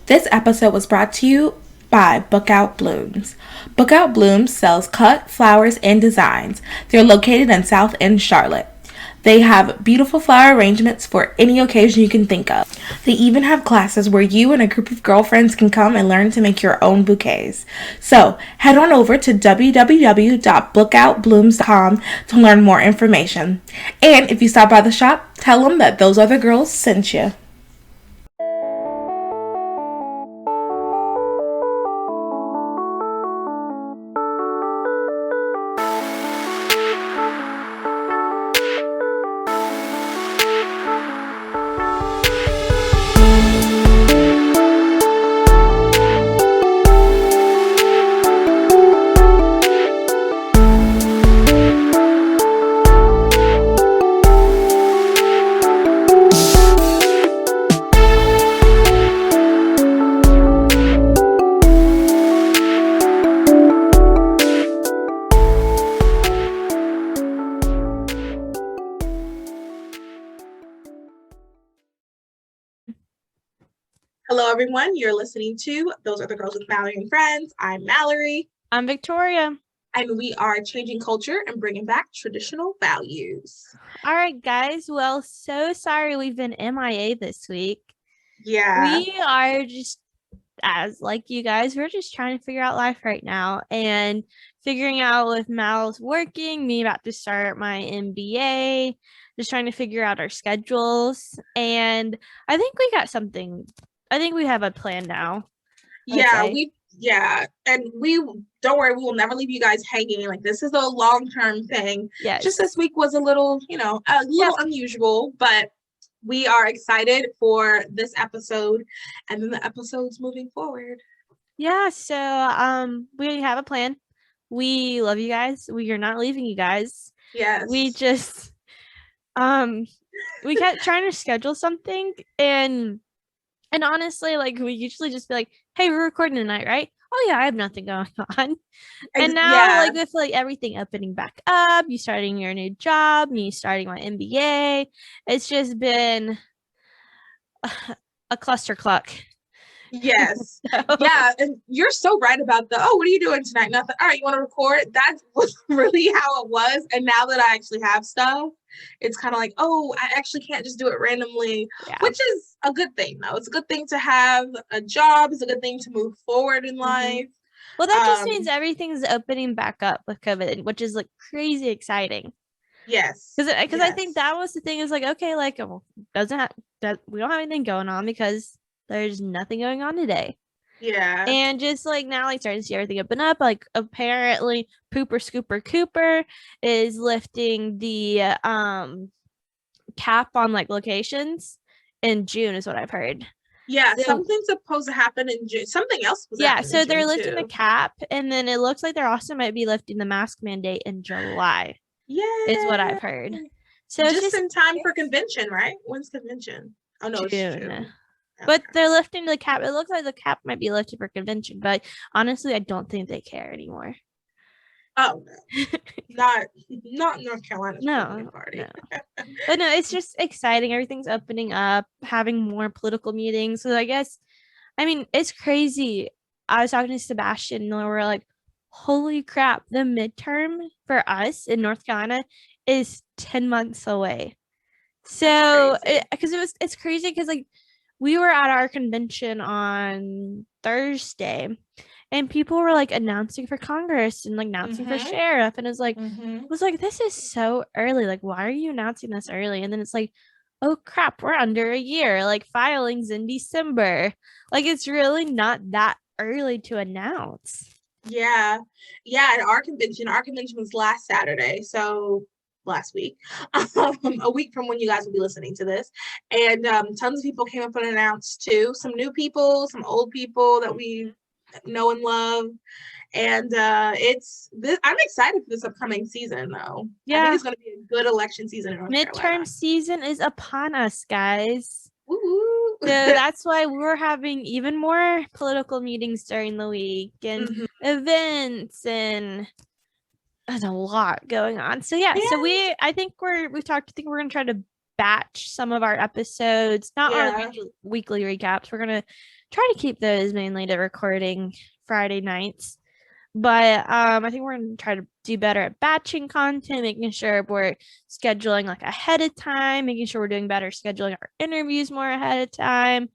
This episode was brought to you by Bookout Blooms. Bookout Blooms sells cut, flowers, and designs. They're located in South End, Charlotte. They have beautiful flower arrangements for any occasion you can think of. They even have classes where you and a group of girlfriends can come and learn to make your own bouquets. So, head on over to www.bookoutblooms.com to learn more information. And if you stop by the shop, tell them that those other girls sent you. Hello, everyone. You're listening to Those Are the Girls with Mallory and Friends. I'm Mallory. I'm Victoria. And we are changing culture and bringing back traditional values. All right, guys. Well, so sorry we've been MIA this week. Yeah. We are just, as like you guys, we're just trying to figure out life right now and figuring out if Mal's working, me about to start my MBA, just trying to figure out our schedules. And I think we got something. I think we have a plan now. Yeah, and we don't worry, we will never leave you guys hanging. Like, this is a long-term thing. Yes. Just this week was a little, unusual, but we are excited for this episode and then the episodes moving forward. Yeah, so we have a plan. We love you guys. We are not leaving you guys. Yes. We just we kept trying to schedule something and honestly, like, we usually just be like, hey, we're recording tonight, right? Oh yeah, I have nothing going on. And now like with like everything opening back up, you starting your new job, me starting my MBA, it's just been a cluster cluck. Yes. Yeah, and you're so right about what are you doing tonight? Nothing. All right, you want to record? That was really how it was. And now that I actually have stuff, it's kind of like, oh, I actually can't just do it randomly, which is a good thing, though. It's a good thing to have a job. It's a good thing to move forward in life. Well, that just means everything's opening back up with COVID, which is like crazy exciting. Yes. Because I think that was the thing is like, okay, like, we don't have anything going on because there's nothing going on today. Yeah. And just like now, like starting to see everything open up. Like apparently Pooper Scooper Cooper is lifting the cap on like locations in June is what I've heard. Yeah, so, something's supposed to happen in June. Something else was so they're lifting the cap, and then it looks like they're also might be lifting the mask mandate in July. Yeah, is what I've heard. So just in time for convention, right? When's convention? Oh no, June. It's June. But they're lifting the cap. It looks like the cap might be lifted for convention, but honestly, I don't think they care anymore. Oh no, not North Carolina. No, party. No. But no, it's just exciting. Everything's opening up, having more political meetings. So I guess, I mean, it's crazy. I was talking to Sebastian, and we're like, "Holy crap! The midterm for us in North Carolina is 10 months away." So, it's crazy because like, we were at our convention on Thursday and people were like announcing for Congress and like announcing for sheriff. And it was like, this is so early. Like, why are you announcing this early? And then it's like, oh crap, we're under a year. Like, filing's in December. Like, it's really not that early to announce. Yeah. And our convention was last Saturday. So last week, a week from when you guys will be listening to this, and tons of people came up and announced too. Some new people, some old people that we know and love, and I'm excited for this upcoming season, though. Yeah, I think it's going to be a good election season in North Midterm Carolina. Season is upon us, guys. Woo-hoo. So that's why we're having even more political meetings during the week and events and there's a lot going on. So yeah, so I think we're going to try to batch some of our episodes, not our Yeah. weekly recaps. We're gonna try to keep those mainly to recording Friday nights. But I think we're gonna try to do better at batching content, making sure we're scheduling like ahead of time, making sure we're doing better scheduling our interviews more ahead of time.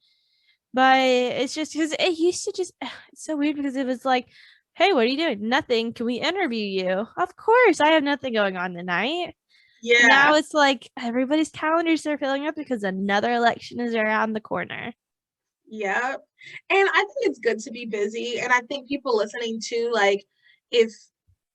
But it's just because it used to just it's so weird because it was like, hey, what are you doing? Nothing. Can we interview you? Of course, I have nothing going on tonight. Yeah. And now it's like everybody's calendars are filling up because another election is around the corner. Yeah. And I think it's good to be busy. And I think people listening to, like, if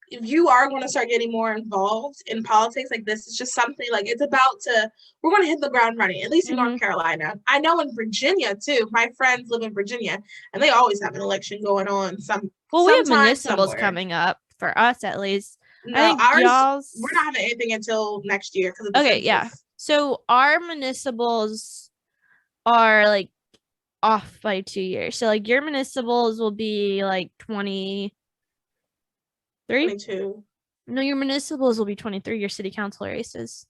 you are going to start getting more involved in politics, like, this is just something, like, it's about to, we're going to hit the ground running, at least in North Carolina. I know in Virginia too. My friends live in Virginia and they always have an election going on. We have municipals coming up for us, at least. No, I think we're not having anything until next year because of the census. Yeah. So our municipals are like off by 2 years. So like your municipals will be like 23. 22. No, your municipals will be 23. Your city council races.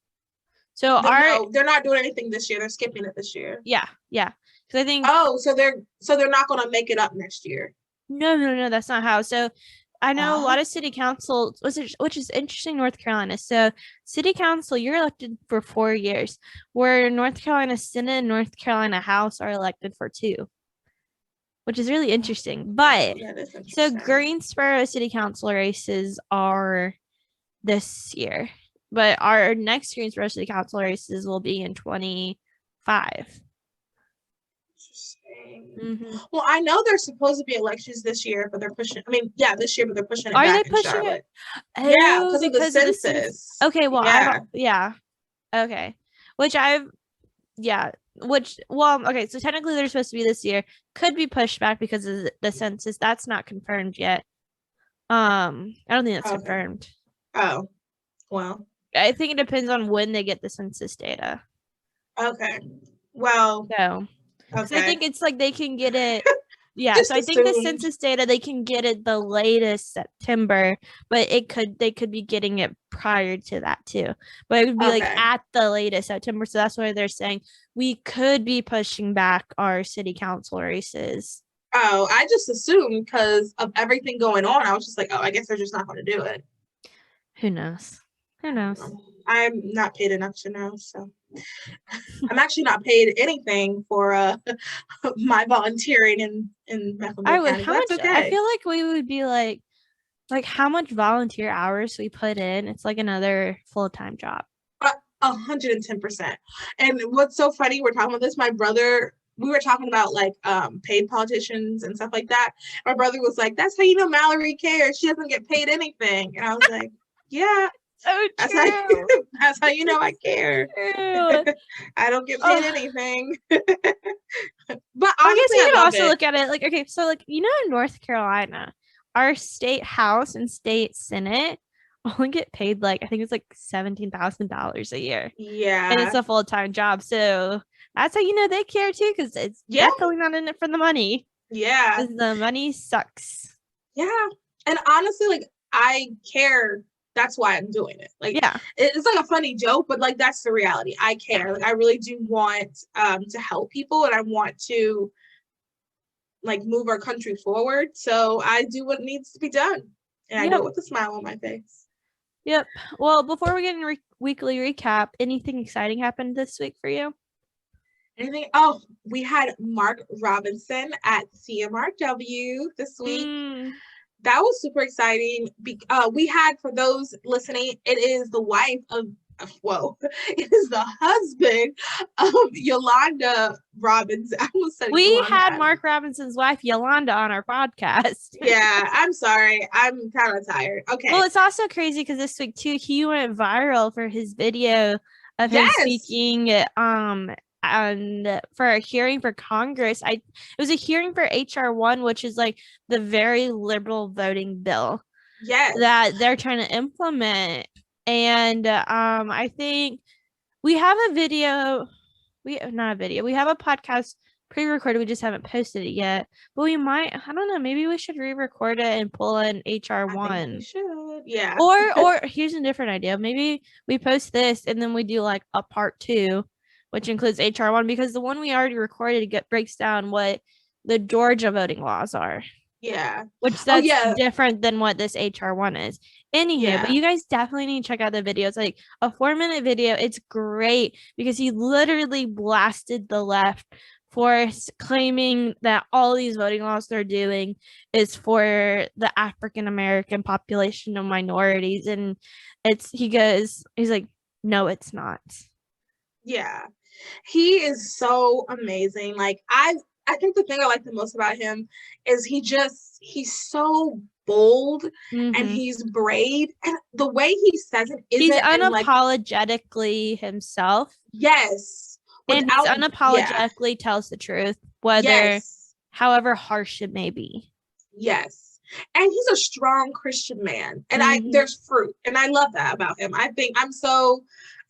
So they're not doing anything this year. They're skipping it this year. Yeah. Because I think. Oh, so they're not going to make it up next year. No, that's not how. So I know a lot of city council, which is interesting, North Carolina. So city council, you're elected for 4 years, where North Carolina Senate and North Carolina House are elected for 2, which is really interesting. But so Greensboro city council races are this year, but our next Greensboro city council races will be in 2025. Well, I know there's supposed to be elections this year, but they're pushing. I mean, yeah, this year, but they're pushing it back. Are they pushing it? Yeah, because of the census. Okay, well, okay. Okay, so technically they're supposed to be this year. Could be pushed back because of the census. That's not confirmed yet. I don't think that's confirmed. Oh, well. I think it depends on when they get the census data. Okay. Well. So. Okay. I think it's like they can get it. Yeah. So I think the census data, they can get it the latest September, but they could be getting it prior to that too. But it would be like at the latest September. So that's why they're saying we could be pushing back our city council races. Oh, I just assumed because of everything going on. I was just like, oh, I guess they're just not going to do it. Who knows? I'm not paid enough to know, so I'm actually not paid anything for my volunteering in Mecklenburg County. That's okay. I feel like we would be like how much volunteer hours we put in. It's like another full-time job. 110%. And what's so funny, we're talking about this. My brother, we were talking about like paid politicians and stuff like that. My brother was like, "That's how you know Mallory cares. She doesn't get paid anything." And I was like, "Yeah." So that's how you know I care. I don't get paid anything. But I guess you can also look at it like, okay, so like, in North Carolina, our state house and state senate only get paid like, I think it's like $17,000 a year. Yeah. And it's a full-time job. So that's how you know they care too, because it's definitely not in it for the money. Yeah. Because the money sucks. Yeah. And honestly, like, I care. That's why I'm doing it. Like, it's like a funny joke, but like, that's the reality. I care. Like, I really do want to help people, and I want to like move our country forward. So I do what needs to be done, and I do it with a smile on my face. Yep. Well, before we get in weekly recap, anything exciting happened this week for you? Anything? Oh, we had Mark Robinson at CMRW this week. That was super exciting. We had, for those listening, it is the wife of, it is the husband of Yolanda Robinson. I almost said we had Mark Robinson's wife, Yolanda, on our podcast. Yeah, I'm sorry. I'm kind of tired. Okay. Well, it's also crazy because this week, too, he went viral for his video of him speaking and for a hearing for Congress. It was a hearing for HR1, which is like the very liberal voting bill that they're trying to implement. And I think we have a video. We have a podcast pre-recorded. We just haven't posted it yet. But we might, I don't know, maybe we should re-record it and pull in HR1. We should. Yeah. Or here's a different idea. Maybe we post this and then we do like a part 2, which includes HR1, because the one we already recorded breaks down what the Georgia voting laws are. Yeah. Which Oh, that's yeah. different than what this HR1 is. Anywho, but Yeah. you guys definitely need to check out the video. It's like a 4-minute video. It's great because he literally blasted the left for claiming that all these voting laws they're doing is for the African American population of minorities. And he's like, no, it's not. Yeah. He is so amazing. Like I think the thing I like the most about him is he's so bold and Mm-hmm. he's brave, and the way he says it He's isn't like, unapologetically himself, yes, and he's without, yeah, unapologetically tells the truth, whether yes, however harsh it may be. yes. And he's a strong Christian man, and Mm-hmm. there's fruit, and I love that about him. I think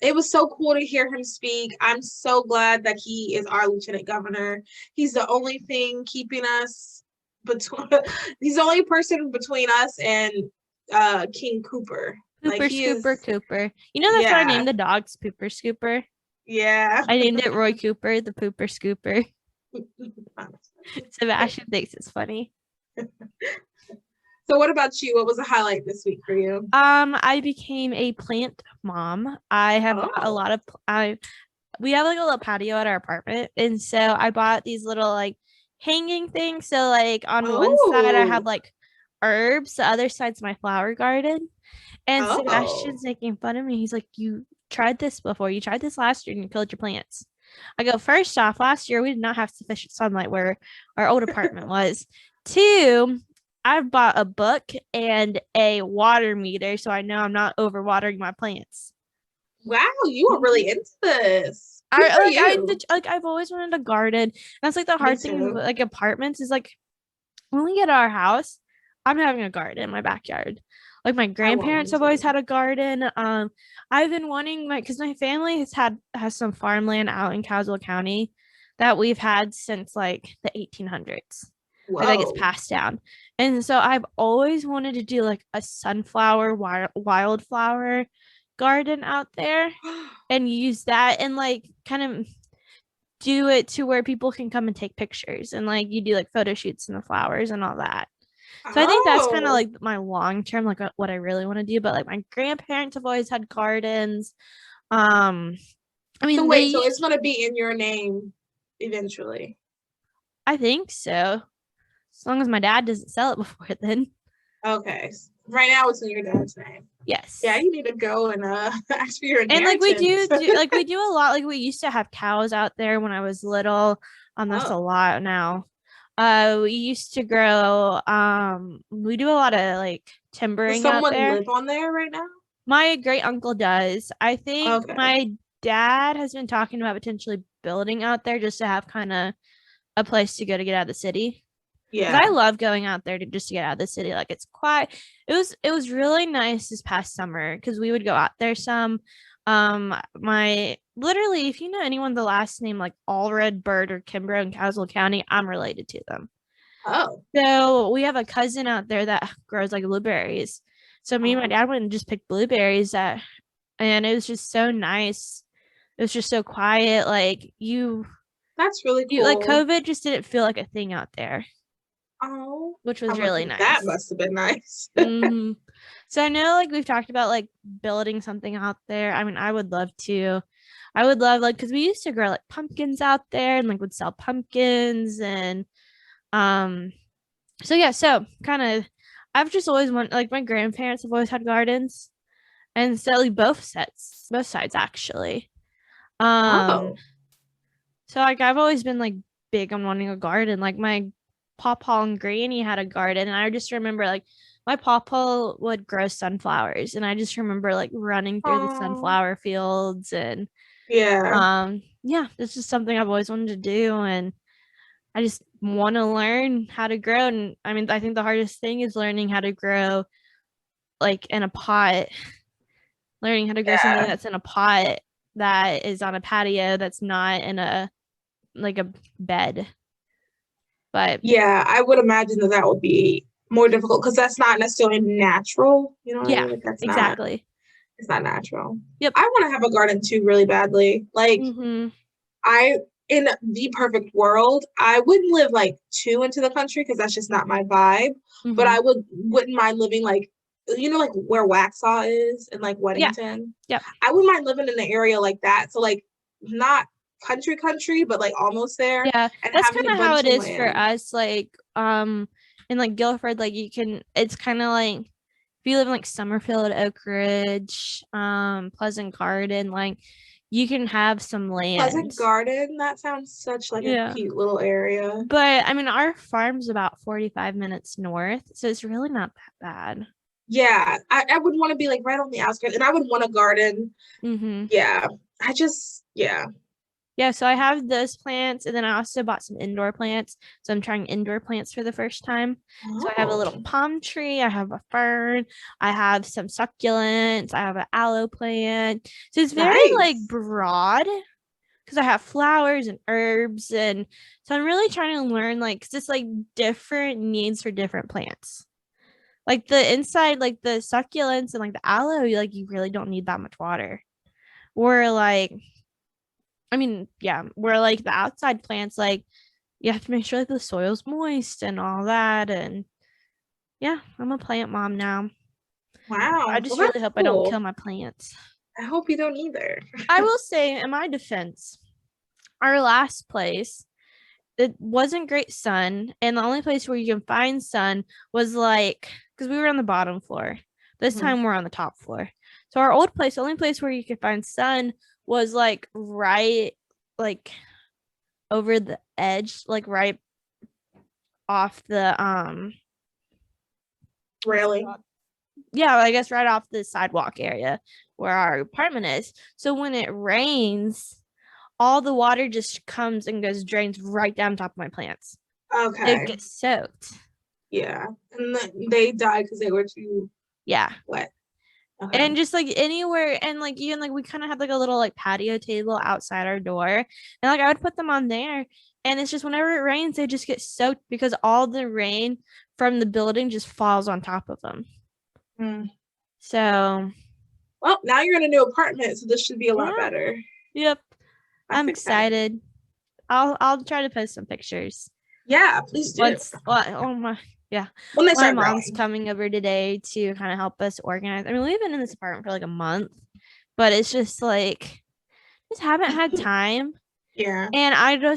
it was so cool to hear him speak. I'm so glad that he is our lieutenant governor. He's the only thing keeping us between. He's the only person between us and King Cooper. Like, Pooper he is. Scooper Cooper. You know that's why I Yeah, named the dogs Pooper Scooper. yeah. I named it Roy Cooper, the Pooper Scooper. Sebastian thinks it's funny. So what about you? What was a highlight this week for you? I became a plant mom. I have bought a lot of we have like a little patio at our apartment, and so I bought these little like hanging things. So like on one side I have like herbs, the other side's my flower garden. And Sebastian's making fun of me. He's like, you tried this before. You tried this last year and you killed your plants. I go, first off, last year we did not have sufficient sunlight where our old apartment was. 2, I've bought a book and a water meter, so I know I'm not overwatering my plants. Wow, you were really into this. I've always wanted a garden. That's like the hard thing with like apartments is like when we get our house, I'm having a garden in my backyard. Like my grandparents have always had a garden. I've been wanting because my family has some farmland out in Caswell County that we've had since like the 1800s. Like that gets passed down. And so I've always wanted to do like a sunflower wildflower garden out there and use that and like kind of do it to where people can come and take pictures and like you do like photo shoots in the flowers and all that. So I think that's kind of like my long term, like what I really want to do. But like my grandparents have always had gardens. I mean, so wait, so it's gonna be in your name eventually? I think so, as long as my dad doesn't sell it before then. Okay, right now it's in your dad's name. Yes. Yeah, you need to go and ask for your inheritance. And like we do a lot. Like we used to have cows out there when I was little. That's a lot now. We used to grow we do a lot of like timbering. Does someone out there live on there right now? My great uncle does. I think my dad has been talking about potentially building out there just to have kind of a place to go to get out of the city. Yeah, I love going out there to get out of the city. Like it's quiet. It was really nice this past summer because we would go out there some. Literally, if you know anyone the last name like Allred, Bird, or Kimbrough in Caswell County, I'm related to them. Oh, so we have a cousin out there that grows like blueberries. So me and my dad went and just picked blueberries and it was just so nice. It was just so quiet. Like that's really cool. Like COVID just didn't feel like a thing out there. Oh, which was really nice. That must have been nice. Mm-hmm. So I know like we've talked about like building something out there. I mean, I would love to. I would love like because we used to grow like pumpkins out there and like would sell pumpkins and so yeah, so kind of I've just always wanted like my grandparents have always had gardens and so like both sides actually. So like I've always been like big on wanting a garden. Like my pawpaw and granny had a garden and I just remember like my pawpaw would grow sunflowers and I just remember like running through the sunflower fields and yeah, this is something I've always wanted to do and I just want to learn how to grow. And I mean, I think the hardest thing is learning how to grow like in a pot, learning how to grow something that's in a pot that is on a patio that's not in a like a bed. But yeah, I would imagine that would be more difficult because that's not necessarily natural. You know what I Yeah, mean? Like that's not. exactly. It's not natural. Yep. I want to have a garden too, really badly. Like I, in the perfect world, I wouldn't live like too into the country because that's just not my vibe. But I wouldn't mind living like, you know, like where Waxhaw is in like Weddington. Yeah. I wouldn't mind living in an area like that. So like not country, but like almost there. Yeah, and that's having kind a of how bunch it of is for land. us. Like, in like Guilford, like you can. It's kind of like if you live in like Summerfield, Oak Ridge, Pleasant Garden, like you can have some land. Pleasant Garden, that sounds such like a Yeah. cute little area. But I mean, our farm's about 45 minutes north, so it's really not that bad. Yeah, I would want to be like right on the outskirts, and I would want a garden. Yeah, Yeah, so I have those plants, and then I also bought some indoor plants. So I'm trying indoor plants for the first time. So I have a little palm tree, I have a fern, I have some succulents, I have an aloe plant. So it's very like broad because I have flowers and herbs, and so I'm really trying to learn like because it's like different needs for different plants. Like the inside, like the succulents and like the aloe, you really don't need that much water. Or like I mean, yeah, where like the outside plants, like you have to make sure that the soil's moist and all that. And yeah, I'm a plant mom now. Wow. I just really hope I don't kill my plants. I hope you don't either. I will say, in my defense, our last place, it wasn't great sun. And the only place where you can find sun was like, because we were on the bottom floor. This time we're on the top floor. So our old place, the only place where you could find sun was like right like over the edge, like right off the railing. Yeah, I guess right off the sidewalk area where our apartment is. So when it rains, all the water just comes and drains right down top of my plants. Okay. It gets soaked. Yeah. And they died because they were too wet. Okay. And just like anywhere, and like even like we kind of had like a little like patio table outside our door, and like I would put them on there, and it's just whenever it rains, they just get soaked because all the rain from the building just falls on top of them. So, well, now you're in a new apartment, so this should be a lot better. Yep, I'm excited. I'll try to post some pictures. Yeah, please do. Oh my. Yeah. When they start my mom's coming over today to kind of help us organize. I mean, we've been in this apartment for like a month, but it's just like just haven't had time. Yeah. And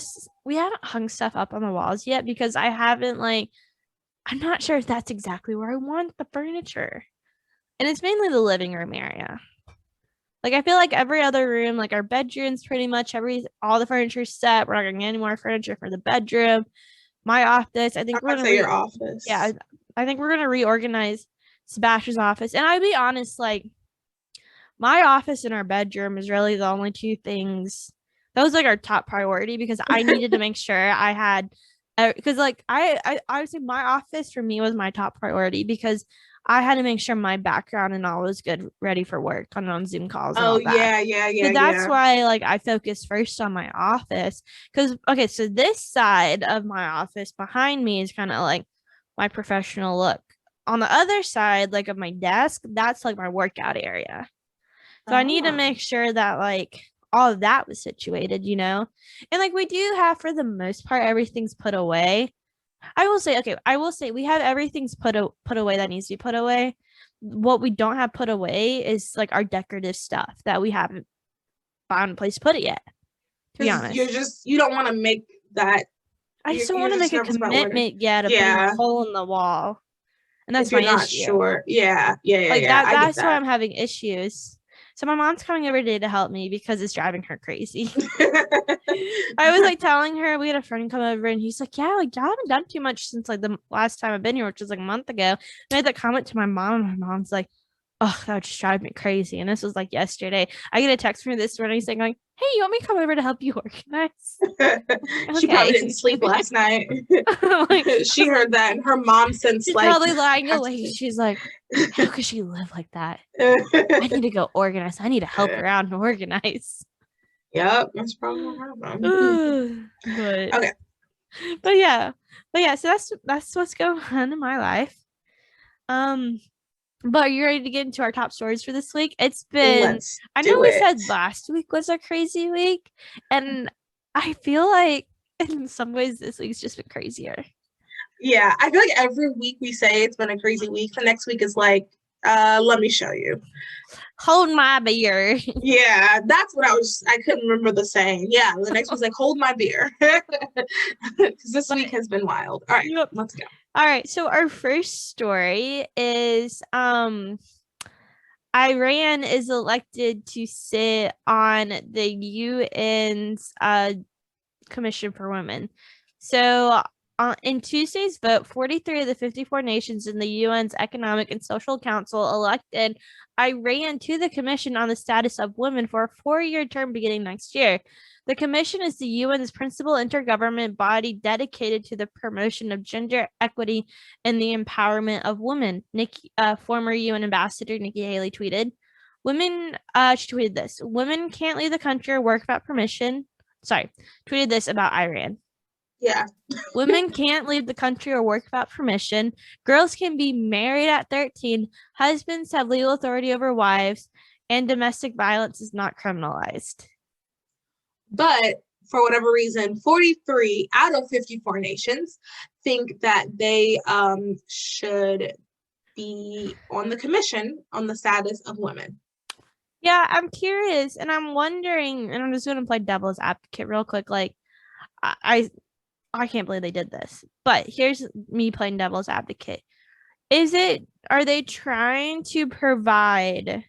we haven't hung stuff up on the walls yet because I haven't I'm not sure if that's exactly where I want the furniture. And it's mainly the living room area. Like I feel like every other room, like our bedroom's pretty much all the furniture's set. We're not gonna get any more furniture for the bedroom. My office, I think we're gonna your office. Yeah, I think we're gonna reorganize Sebastian's office. And I'll be honest, like my office and our bedroom is really the only two things that was like our top priority because I needed to make sure I had because like I would say my office for me was my top priority because I had to make sure my background and all was good, ready for work on Zoom calls. And all that. Yeah. So that's why like I focused first on my office because okay, so this side of my office behind me is kind of like my professional look. On the other side, like of my desk, that's like my workout area. So I need to make sure that like all of that was situated, and like we do have for the most part everything's put away. I will say we have everything's put away that needs to be put away. What we don't have put away is like our decorative stuff that we haven't found a place to put it yet. To be honest, you don't want to make that. I just don't want to make a commitment yet of putting a hole in the wall, and that's my issue. Sure. Yeah. That's why I'm having issues. So my mom's coming over today to help me because it's driving her crazy. I was like telling her we had a friend come over and he's like, yeah, like y'all haven't done too much since like the last time I've been here, which was like a month ago. And I had that comment to my mom, and my mom's like, oh, that would just drive me crazy. And this was like yesterday. I get a text from her this morning saying like, hey, you want me to come over to help you organize? She probably didn't sleep last night. She heard that, and her mom since she's probably lying awake. She's like, how could she live like that? I need to go organize. I need to help her out and organize. Yep, that's probably what happened. But yeah, so that's what's going on in my life. But are you ready to get into our top stories for this week? It's been, Let's I know do we it. said last week was a crazy week, and I feel like in some ways this week's just been crazier. Yeah, I feel like every week we say it's been a crazy week. The next week is like, let me show you. Hold my beer. Yeah, that's what I couldn't remember the saying. Yeah, the next was like, hold my beer. Because this week has been wild. All right, Yep. let's go. All right, so our first story is Iran is elected to sit on the UN's Commission for Women. So in Tuesday's vote, 43 of the 54 nations in the UN's Economic and Social Council elected Iran to the Commission on the Status of Women for a 4-year term beginning next year. The Commission is the UN's principal intergovernment body dedicated to the promotion of gender equity and the empowerment of women. Former UN Ambassador Nikki Haley tweeted, she tweeted this, women can't leave the country or work without permission. Tweeted this about Iran. Yeah. Women can't leave the country or work without permission. Girls can be married at 13. Husbands have legal authority over wives, and domestic violence is not criminalized. But for whatever reason, 43 out of 54 nations think that they should be on the Commission on the Status of Women. Yeah, I'm curious, and I'm wondering, and I'm just going to play devil's advocate real quick. Like, I can't believe they did this, but here's me playing devil's advocate. Are they trying to provide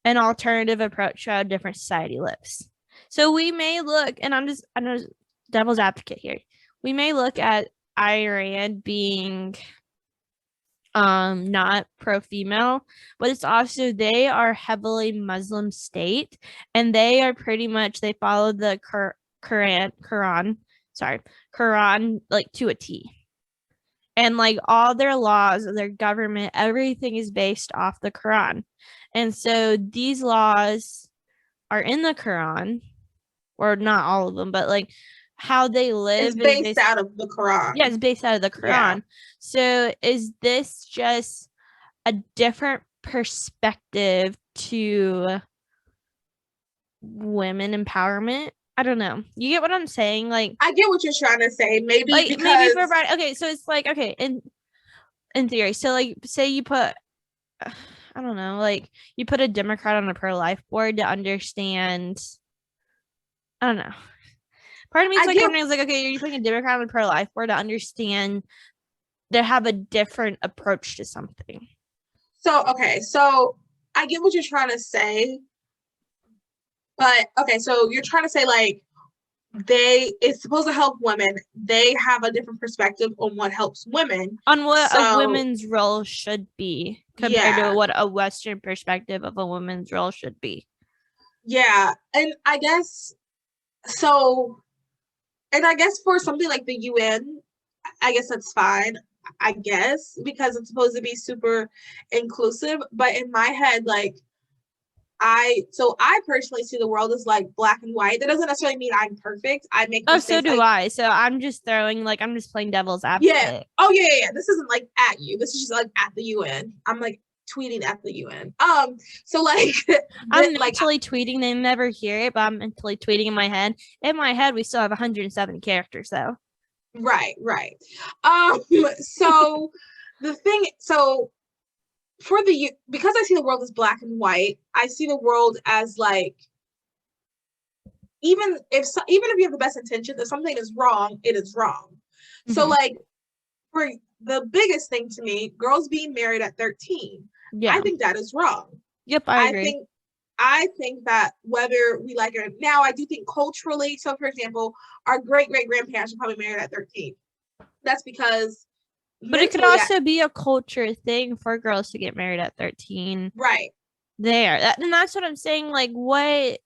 an alternative approach to how a different society lives? So we may look, and I'm devil's advocate here. We may look at Iran being not pro-female, but it's also they are heavily Muslim state, and they are pretty much, they follow the Quran like to a T, and like all their laws, their government, everything is based off the Quran. And so these laws are in the Quran, or not all of them, but like how they live is based out of the Quran. Yeah, it's based out of the Quran. Yeah. So is this just a different perspective to women empowerment? I don't know. You get what I'm saying? Like, I get what you're trying to say. Maybe like, because okay, so it's like, okay, in theory, so like say you put, I don't know, like you put a Democrat on a pro-life board to understand, I don't know. Part of me is like, okay, you're putting a Democrat on a pro-life board to understand, they have a different approach to something. So I get what you're trying to say, but okay, so you're trying to say like it's supposed to help women. They have a different perspective on what helps women, on what a woman's role should be compared to what a Western perspective of a woman's role should be. Yeah, and I guess so. And I guess for something like the UN, I guess that's fine, I guess, because it's supposed to be super inclusive. But in my head, like, I personally see the world as like black and white. That doesn't necessarily mean I'm perfect. I make mistakes. So do I. So I'm just playing devil's advocate. Yeah. Oh yeah. This isn't like at you. This is just like at the UN. I'm like tweeting at the UN. So like I'm mentally tweeting. They never hear it, but I'm mentally tweeting in my head. In my head, we still have 170 characters though. Right. So the thing, because I see the world as black and white, I see the world as like, even if you have the best intentions, if something is wrong, it is wrong. Mm-hmm. So like, for the biggest thing to me, girls being married at 13. Yeah. I think that is wrong. Yep, I agree. I think that whether we like it now, I do think culturally. So, for example, our great grandparents were probably married at 13. That's because. But it could also be a culture thing for girls to get married at 13. Right. And that's what I'm saying. Like, what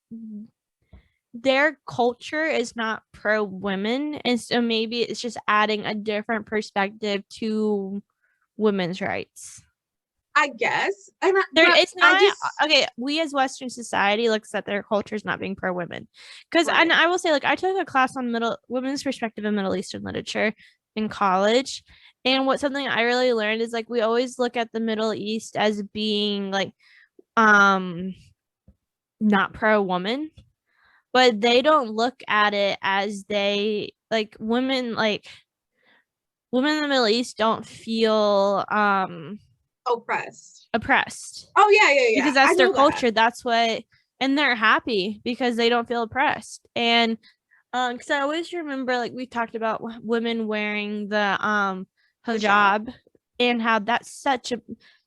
their culture is not pro women, and so maybe it's just adding a different perspective to women's rights. I guess. Okay, we as Western society looks at their cultures not being pro women. Because and I will say, like, I took a class on women's perspective in Middle Eastern literature in college, And what something I really learned is like we always look at the Middle East as being like um not pro woman, but they don't look at it as they like women in the Middle East don't feel Oppressed. oppressed Oh yeah. because I that's their know that. culture. That's what, and they're happy because they don't feel oppressed. And because I always remember like we talked about women wearing the Hijab. hijab and how that's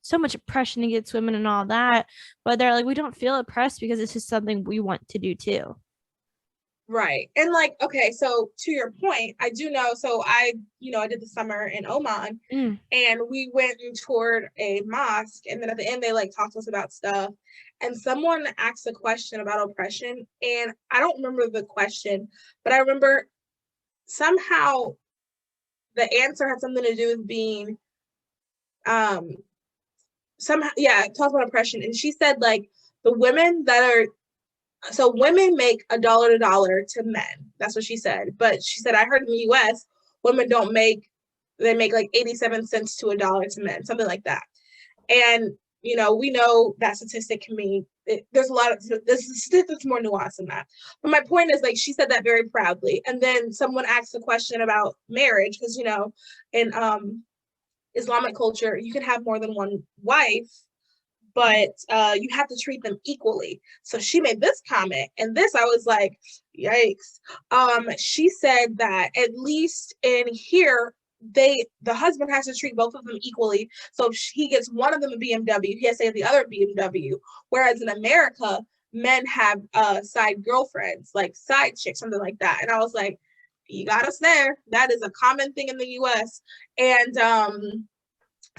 so much oppression against women and all that, but they're like we don't feel oppressed because this is something we want to do too. Right. And like, okay, so to your point, I do know, so I did the summer in Oman and we went and toured a mosque, and then at the end they like talked to us about stuff. And someone asked a question about oppression, and I don't remember the question, but I remember somehow the answer had something to do with being um somehow, yeah, it talks about oppression. And she said like the women that are, so women make $1 to dollar to men. That's what she said. But she said, I heard in the US, women don't make, they make like 87 cents to $1 to men, something like that. And, we know that statistic can mean, there's a lot of, this statistic's more nuanced than that. But my point is like, she said that very proudly. And then someone asked a question about marriage, because, in Islamic culture, you can have more than one wife, but you have to treat them equally. So she made this comment, and this I was like, yikes. She said that at least in here, the husband has to treat both of them equally. So if he gets one of them a BMW, he has to get the other BMW. Whereas in America, men have side girlfriends, like side chicks, something like that. And I was like, you got us there. That is a common thing in the US. And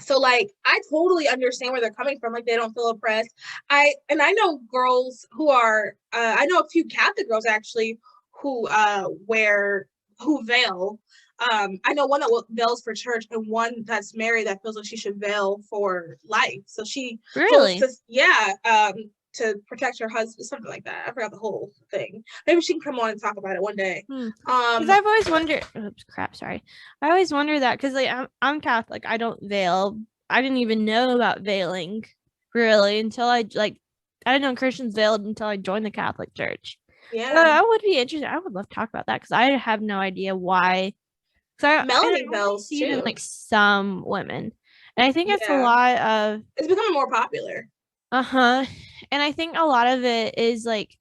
so like I totally understand where they're coming from. Like they don't feel oppressed. I know girls who are I know a few Catholic girls actually who who veil. I know one that veils for church and one that's married that feels like she should veil for life. So she feels Really? to protect her husband, something like that. I forgot the whole thing. Maybe she can come on and talk about it one day. Because I've always wondered. Oops, crap. Sorry. I always wonder that because like I'm Catholic. I don't veil. I didn't even know about veiling really until I didn't know Christians veiled until I joined the Catholic Church. Yeah. So I would be interested. I would love to talk about that because I have no idea why. So Melanie I only veils see it in too. like some women, and I think it's a Yeah. lot of It's becoming more popular. and I think a lot of it is like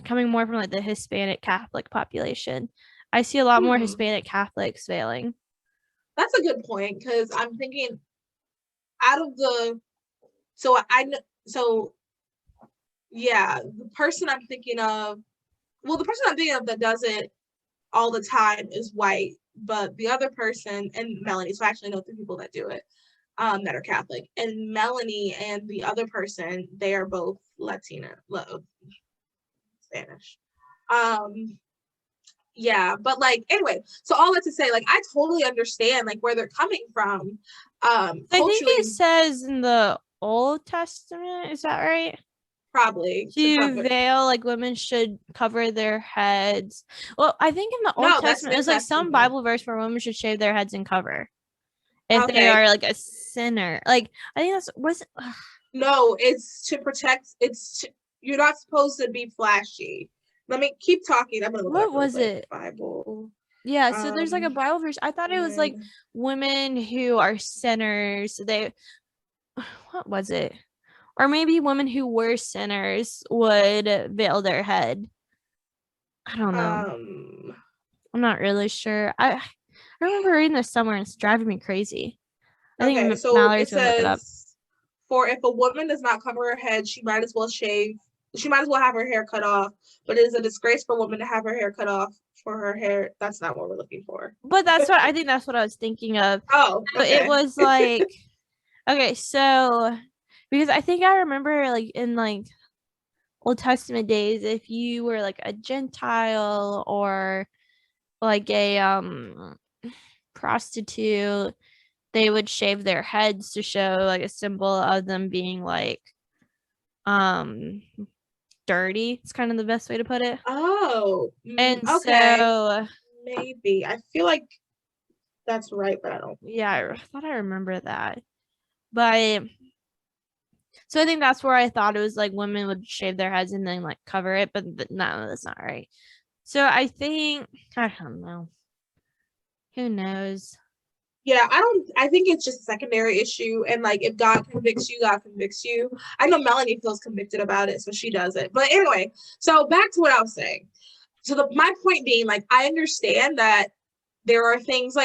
coming more from like the Hispanic Catholic population. I see a lot more Hispanic Catholics veiling. That's a good point because I'm thinking out of the so I know so yeah, the person I'm thinking of, well, the person I'm thinking of that does it all the time is white, but the other person, and Melanie, so I actually know 3 people that do it, that are Catholic, and Melanie and the other person, they are both Latina, Spanish. Yeah, but like anyway, so all that to say, like I totally understand like where they're coming from. I think Culturally, it says in the Old Testament, is that right? probably to To cover. veil, like women should cover their heads. Well, I think in the Old No, that's Testament, New it's like some Testament. Bible verse where women should shave their heads and cover if they Okay. are like a sinner. Like I think that's was No, it's to protect. You're not supposed to be flashy. Let me keep talking. I'm gonna look it what up real was quick. it? Bible. Yeah, so there's like a Bible verse. I thought it was like Women. women who are sinners. They what was it? Or maybe women who were sinners would veil their head. I don't know. Um. I'm not really sure. I remember reading this somewhere and it's driving me crazy. I think Okay, so it Mallory's gonna look it up. says, for if a woman does not cover her head, she might as well shave. She might as well have her hair cut off. But it is a disgrace for a woman to have her hair cut off for her hair. That's not what we're looking for. But I think that's what I was thinking of. Oh, So it okay. was like okay, so because I think I remember like in like Old Testament days, if you were like a Gentile or like a prostitute, they would shave their heads to show like a symbol of them being like um dirty. It's kind of the best way to put it. Oh, And okay. so Maybe. I feel like That's right, but I don't. Yeah, I thought I remember that. But so I think that's where I thought it was like women would shave their heads and then like cover it, but no, that's not right. So I think I don't know. Who knows? Yeah, I think it's just a secondary issue. And like, if God convicts you, God convicts you. I know Melanie feels convicted about it, so she does it. But anyway, so back to what I was saying. So my point being, like, I understand that there are things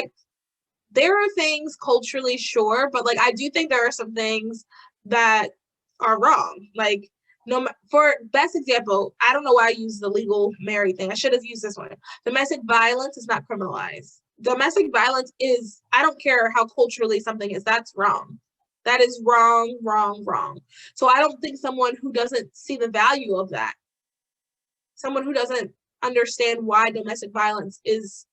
culturally, sure, but like, I do think there are some things that are wrong. Like, no, for best example, I don't know why I used the legal married thing. I should have used this one. Domestic violence is not criminalized. Domestic violence is, I don't care how culturally something is, that's wrong. That is wrong, wrong, wrong. So I don't think someone who doesn't see the value of that, someone who doesn't understand why domestic violence is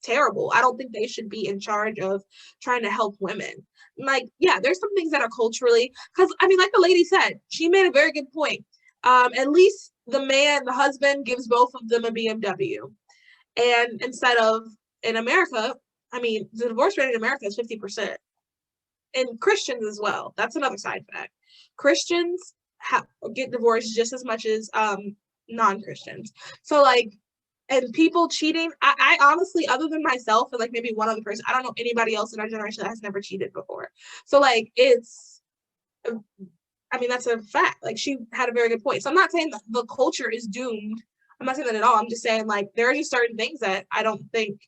terrible, I don't think they should be in charge of trying to help women. Like, yeah, there's some things that are culturally, because I mean, like the lady said, she made a very good point. At least the husband gives both of them a BMW. And instead of in America, I mean, the divorce rate in America is 50%. And Christians as well. That's another side fact. Christians get divorced just as much as non-Christians. So like, and people cheating, I honestly, other than myself and like maybe one other person, I don't know anybody else in our generation that has never cheated before. So like, I mean, that's a fact. Like, she had a very good point. So I'm not saying that the culture is doomed. I'm not saying that at all. I'm just saying, like, there are just certain things that I don't think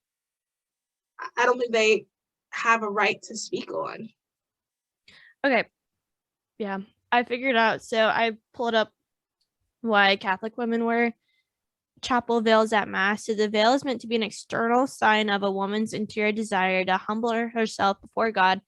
they have a right to speak on. Okay. Yeah, I figured out. So I pulled up why Catholic women wear chapel veils at mass. So the veil is meant to be an external sign of a woman's interior desire to humble herself before God,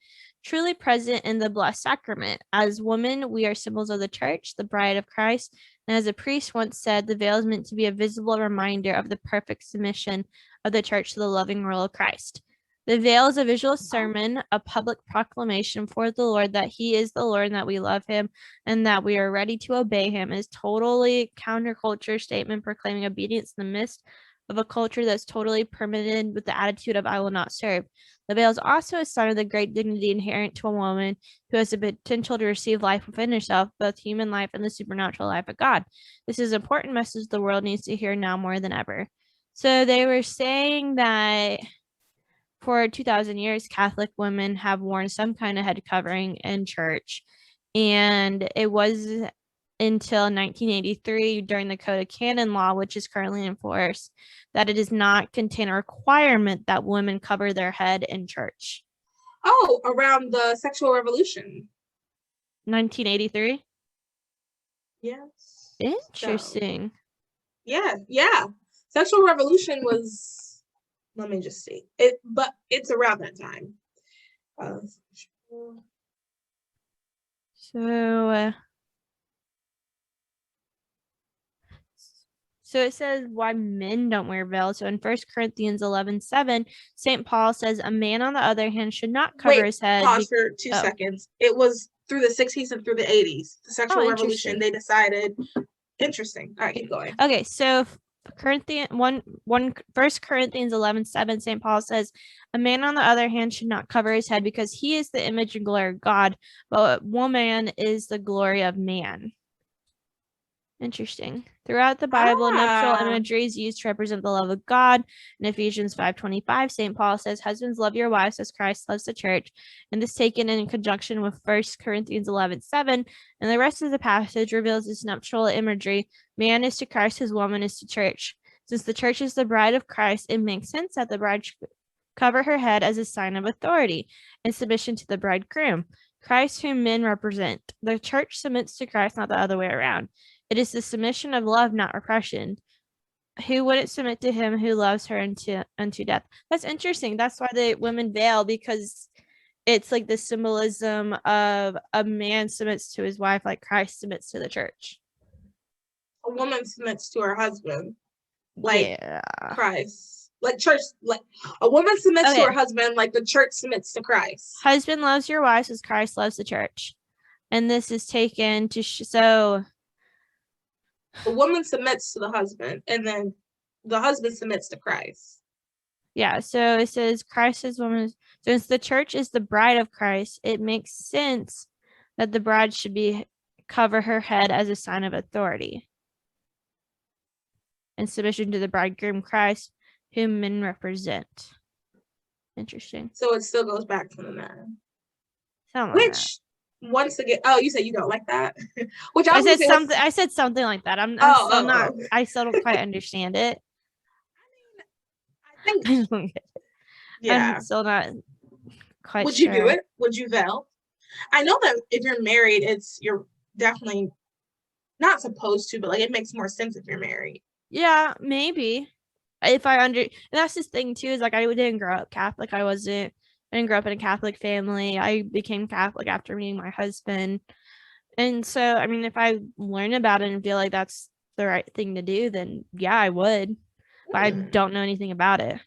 truly present in the blessed sacrament. As women, we are symbols of the church, the bride of Christ. And as a priest once said, the veil is meant to be a visible reminder of the perfect submission of the church to the loving rule of Christ. The veil is a visual sermon, a public proclamation for the Lord that he is the Lord and that we love him and that we are ready to obey him. Is totally counterculture statement proclaiming obedience in the midst of a culture that's totally permitted with the attitude of I will not serve. The veil is also a sign of the great dignity inherent to a woman who has the potential to receive life within herself, both human life and the supernatural life of God. This is an important message the world needs to hear now more than ever. So they were saying that for 2,000 years, Catholic women have worn some kind of head covering in church. And it was until 1983, during the Code of Canon Law, which is currently in force, that it does not contain a requirement that women cover their head in church. Oh, around the sexual revolution. 1983? Yes. Interesting. So, yeah. Sexual revolution was, let me just see. But it's around that time. So it says why men don't wear veils. So in 1 Corinthians 11:7, St. Paul says a man, on the other hand, should not cover his head. Pause for 2 seconds. It was through the 60s and through the 80s. The sexual revolution, they decided. Interesting. All right, keep going. Okay, so 1 Corinthians 11:7, St. Paul says, a man, on the other hand, should not cover his head because he is the image and glory of God, but woman is the glory of man. Interesting. Throughout the Bible, nuptial imagery is used to represent the love of God. In Ephesians 5:25, St. Paul says, husbands, love your wives as Christ loves the church. And this taken in conjunction with 1 Corinthians 11:7. And the rest of the passage reveals this nuptial imagery. Man is to Christ as woman is to church. Since the church is the bride of Christ, it makes sense that the bride should cover her head as a sign of authority and submission to the bridegroom, Christ whom men represent. The church submits to Christ, not the other way around. It is the submission of love, not repression. Who wouldn't submit to him who loves her unto death? That's interesting. That's why the women veil, because it's like the symbolism of a man submits to his wife like Christ submits to the church. A woman submits to her husband like Christ. Like church, like a woman submits to her husband like the church submits to Christ. Husband loves your wife as Christ loves the church. And this is taken to so the woman submits to the husband, and then the husband submits to Christ. Yeah, so it says Christ is woman. Since the church is the bride of Christ, it makes sense that the bride should be cover her head as a sign of authority in submission to the bridegroom Christ, whom men represent. Interesting. So it still goes back to the man. Something like that. Which once again, oh, you said you don't like that. Which I said something. I said something like that. I'm still not. I still don't quite understand it. I think. Yeah. I'm still not quite. Would sure. you do it? Would you veil? I know that if you're married, you're definitely not supposed to, but like it makes more sense if you're married. Yeah, maybe. If I and that's this thing too, is like I didn't grow up Catholic. I didn't grow up in a Catholic family. I became Catholic after meeting my husband. And so, I mean, if I learn about it and feel like that's the right thing to do, then yeah, I would. But I don't know anything about it.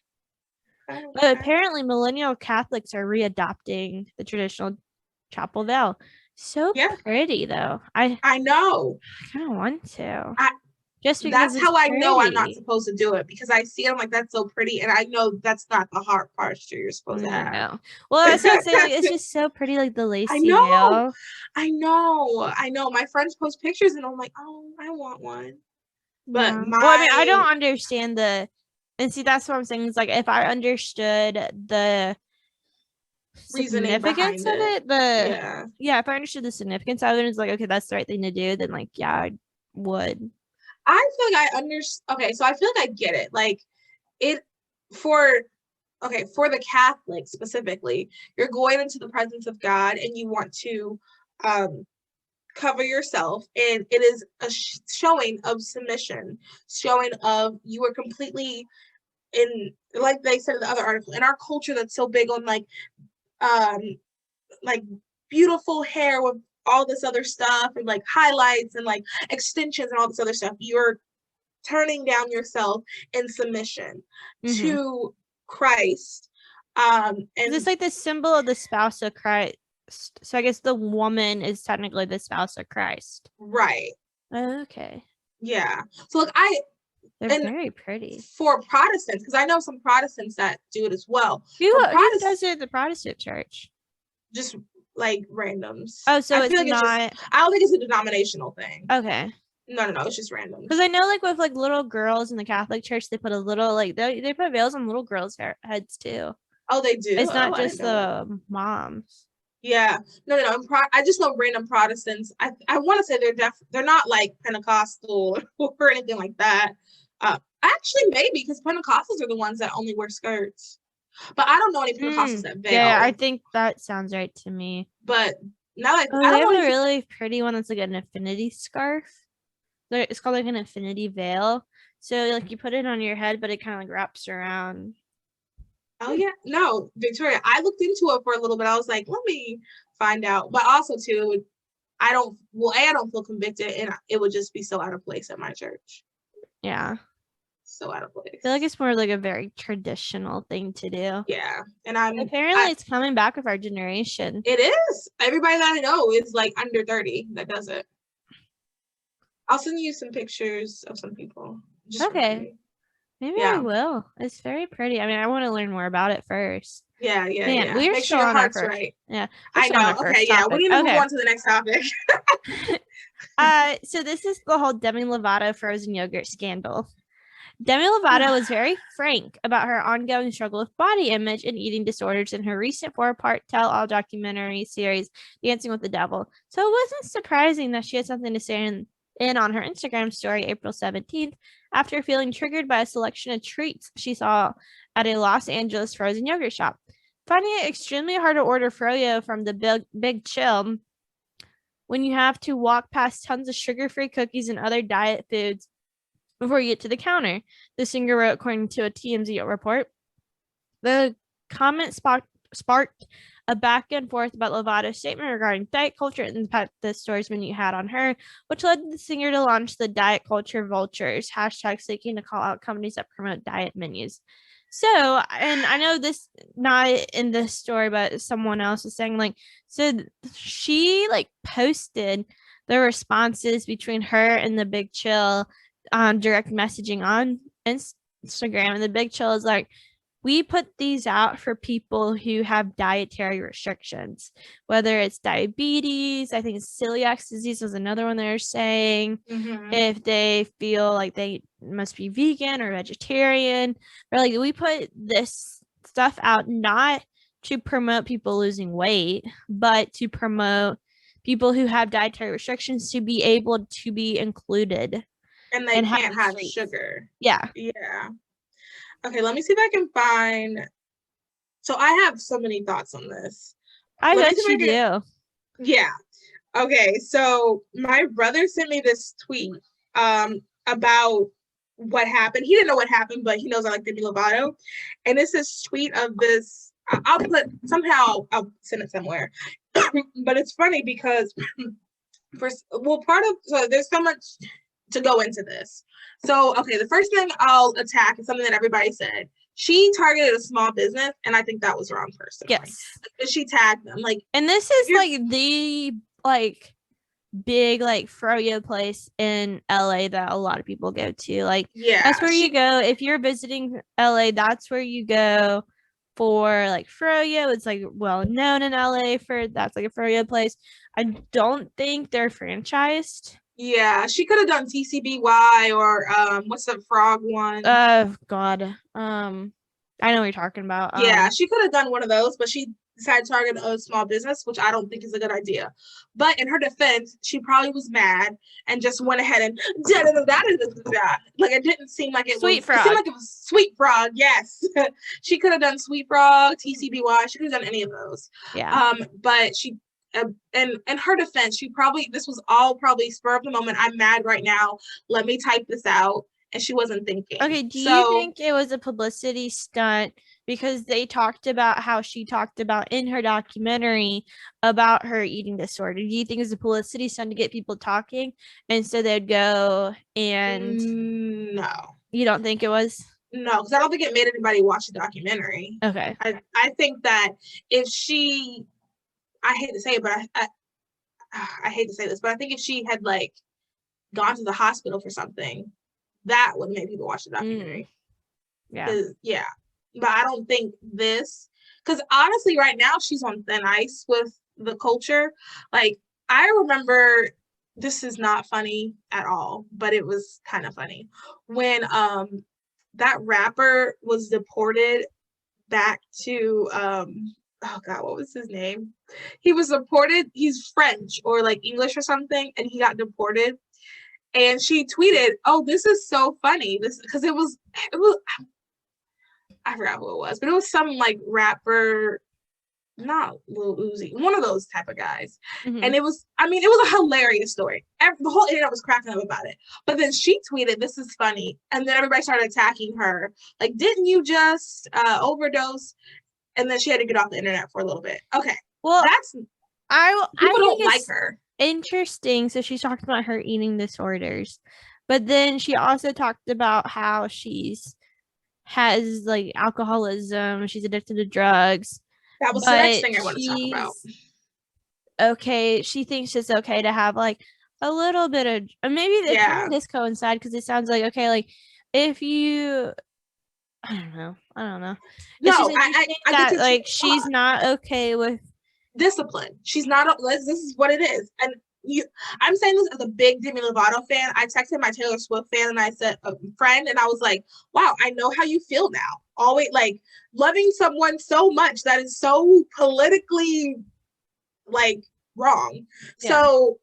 Okay. But apparently millennial Catholics are readopting the traditional chapel veil. So pretty though. I know. I kind of want to. Just because that's how I know I'm not supposed to do it, because I see it, I'm like, that's so pretty, and I know that's not the heart posture you're supposed to have. No. Well, that's what I'm saying. Like, it's just so pretty, like the lacy veil. I know. My friends post pictures, and I'm like, oh, I want one. But well, I mean, I don't understand and see, that's what I'm saying. Is like if I understood the significance of it, if I understood the significance of it, it's like, okay, that's the right thing to do, then like, yeah, I would. I feel like I understand. Okay, so I feel like I get it. Like for the Catholic specifically, you're going into the presence of God and you want to cover yourself, and it is a showing of submission, showing of you are completely in, like they said in the other article, in our culture that's so big on like beautiful hair with all this other stuff and like highlights and like extensions and all this other stuff. You're turning down yourself in submission to Christ. And it's like the symbol of the spouse of Christ. So I guess the woman is technically the spouse of Christ. Right. Okay. Yeah. So like they're very pretty. For Protestants, because I know some Protestants that do it as well. Who does it at the Protestant church? Just like randoms. Oh, so it's not. I don't think it's a denominational thing. Okay. No, it's just random. Because I know, like with like little girls in the Catholic Church, they put a little like they put veils on little girls' heads too. Oh, they do. It's not just the moms. Yeah, no. I just know random Protestants. I want to say they're not like Pentecostal or anything like that. Actually, maybe, because Pentecostals are the ones that only wear skirts. But I don't know any Pentecostals that veil. Yeah, I think that sounds right to me. But now I they have a really pretty one that's like an infinity scarf. It's called like an infinity veil. So like you put it on your head, but it kind of like wraps around. Oh yeah, no, Victoria, I looked into it for a little bit. I was like, let me find out. But also too, I don't feel convicted, and it would just be so out of place at my church. Yeah. So out of place. I feel like it's more like a very traditional thing to do. Yeah. And apparently it's coming back with our generation. It is. Everybody that I know is like under 30 that does it. I'll send you some pictures of some people. Okay. Maybe I will. It's very pretty. I mean, I want to learn more about it first. Yeah. Man, we're still on our first. Right. Yeah. I know. Okay. Yeah. We need to move on to the next topic. So this is the whole Demi Lovato frozen yogurt scandal. Demi Lovato was very frank about her ongoing struggle with body image and eating disorders in her recent 4-part tell-all documentary series, Dancing with the Devil. So it wasn't surprising that she had something to say in on her Instagram story April 17th after feeling triggered by a selection of treats she saw at a Los Angeles frozen yogurt shop. Finding it extremely hard to order Froyo from the Big Chill when you have to walk past tons of sugar-free cookies and other diet foods before you get to the counter, the singer wrote, according to a TMZ report. The comment sparked a back and forth about Lovato's statement regarding diet culture and the impact the story's menu had on her, which led the singer to launch the Diet Culture Vultures hashtag, seeking to call out companies that promote diet menus. So, and I know this not in this story, but someone else is saying, like, so she like posted the responses between her and the Big Chill on direct messaging on Instagram, and the Big Chill is like, we put these out for people who have dietary restrictions, whether it's diabetes, I think celiac disease was another one they're saying, if they feel like they must be vegan or vegetarian, or like we put this stuff out not to promote people losing weight, but to promote people who have dietary restrictions to be able to be included. And they can't have sugar. Yeah. Yeah. Okay, let me see if I can find. So I have so many thoughts on this. I bet you do. Yeah. Okay, so my brother sent me this tweet about what happened. He didn't know what happened, but he knows I like Demi Lovato. And it's this tweet of this. I'll send it somewhere. But it's funny because so there's so much to go into this. So, okay, the first thing I'll attack is something that everybody said. She targeted a small business, and I think that was wrong personally. Yes. She tagged them. And this is the big Froyo place in LA that a lot of people go to. That's where you go. If you're visiting LA, that's where you go for Froyo. It's well known in LA for that's a Froyo place. I don't think they're franchised. Yeah, she could have done TCBY or what's the frog one? Oh God. I know what you're talking about. Yeah, she could have done one of those, but she decided to target a small business, which I don't think is a good idea. But in her defense, she probably was mad and just went ahead and it didn't seem like it Sweet was Frog. It seemed like it was Sweet Frog, yes. She could have done Sweet Frog, TCBY, she could have done any of those. Yeah. But she and in her defense, this was all probably spur of the moment. I'm mad right now. Let me type this out. And she wasn't thinking. Okay, do you think it was a publicity stunt because they talked about how she talked about in her documentary about her eating disorder? Do you think it was a publicity stunt to get people talking and so they'd go and no. You don't think it was? No, because I don't think it made anybody watch the documentary. Okay. I think that if she, I hate to say it, but I hate to say this, but I think if she had gone to the hospital for something, that would make people watch the documentary. Yeah. But I don't think this, because honestly, right now she's on thin ice with the culture. I remember, this is not funny at all, but it was kind of funny when that rapper was deported back to oh God, what was his name? He was deported. He's French or English or something, and he got deported. And she tweeted, "Oh, this is so funny." This because it was I forgot who it was, but it was some rapper, not Lil Uzi, one of those type of guys. Mm-hmm. And it was a hilarious story. The whole internet was cracking up about it. But then she tweeted, "This is funny," and then everybody started attacking her. Didn't you just overdose? And then she had to get off the internet for a little bit. Okay, well, people don't like her. Interesting. So she's talking about her eating disorders, but then she also talked about how has alcoholism. She's addicted to drugs. That was the next thing I want to talk about. Okay, she thinks it's okay to have a little bit of maybe it kind of does coincide because it sounds if you I don't know. No, I that she's not okay with discipline. She's not. This is what it is, and I'm saying this as a big Demi Lovato fan. I texted my Taylor Swift fan, and I said a friend, and I was like, "Wow, I know how you feel now. Always loving someone so much that is so politically wrong." Yeah. So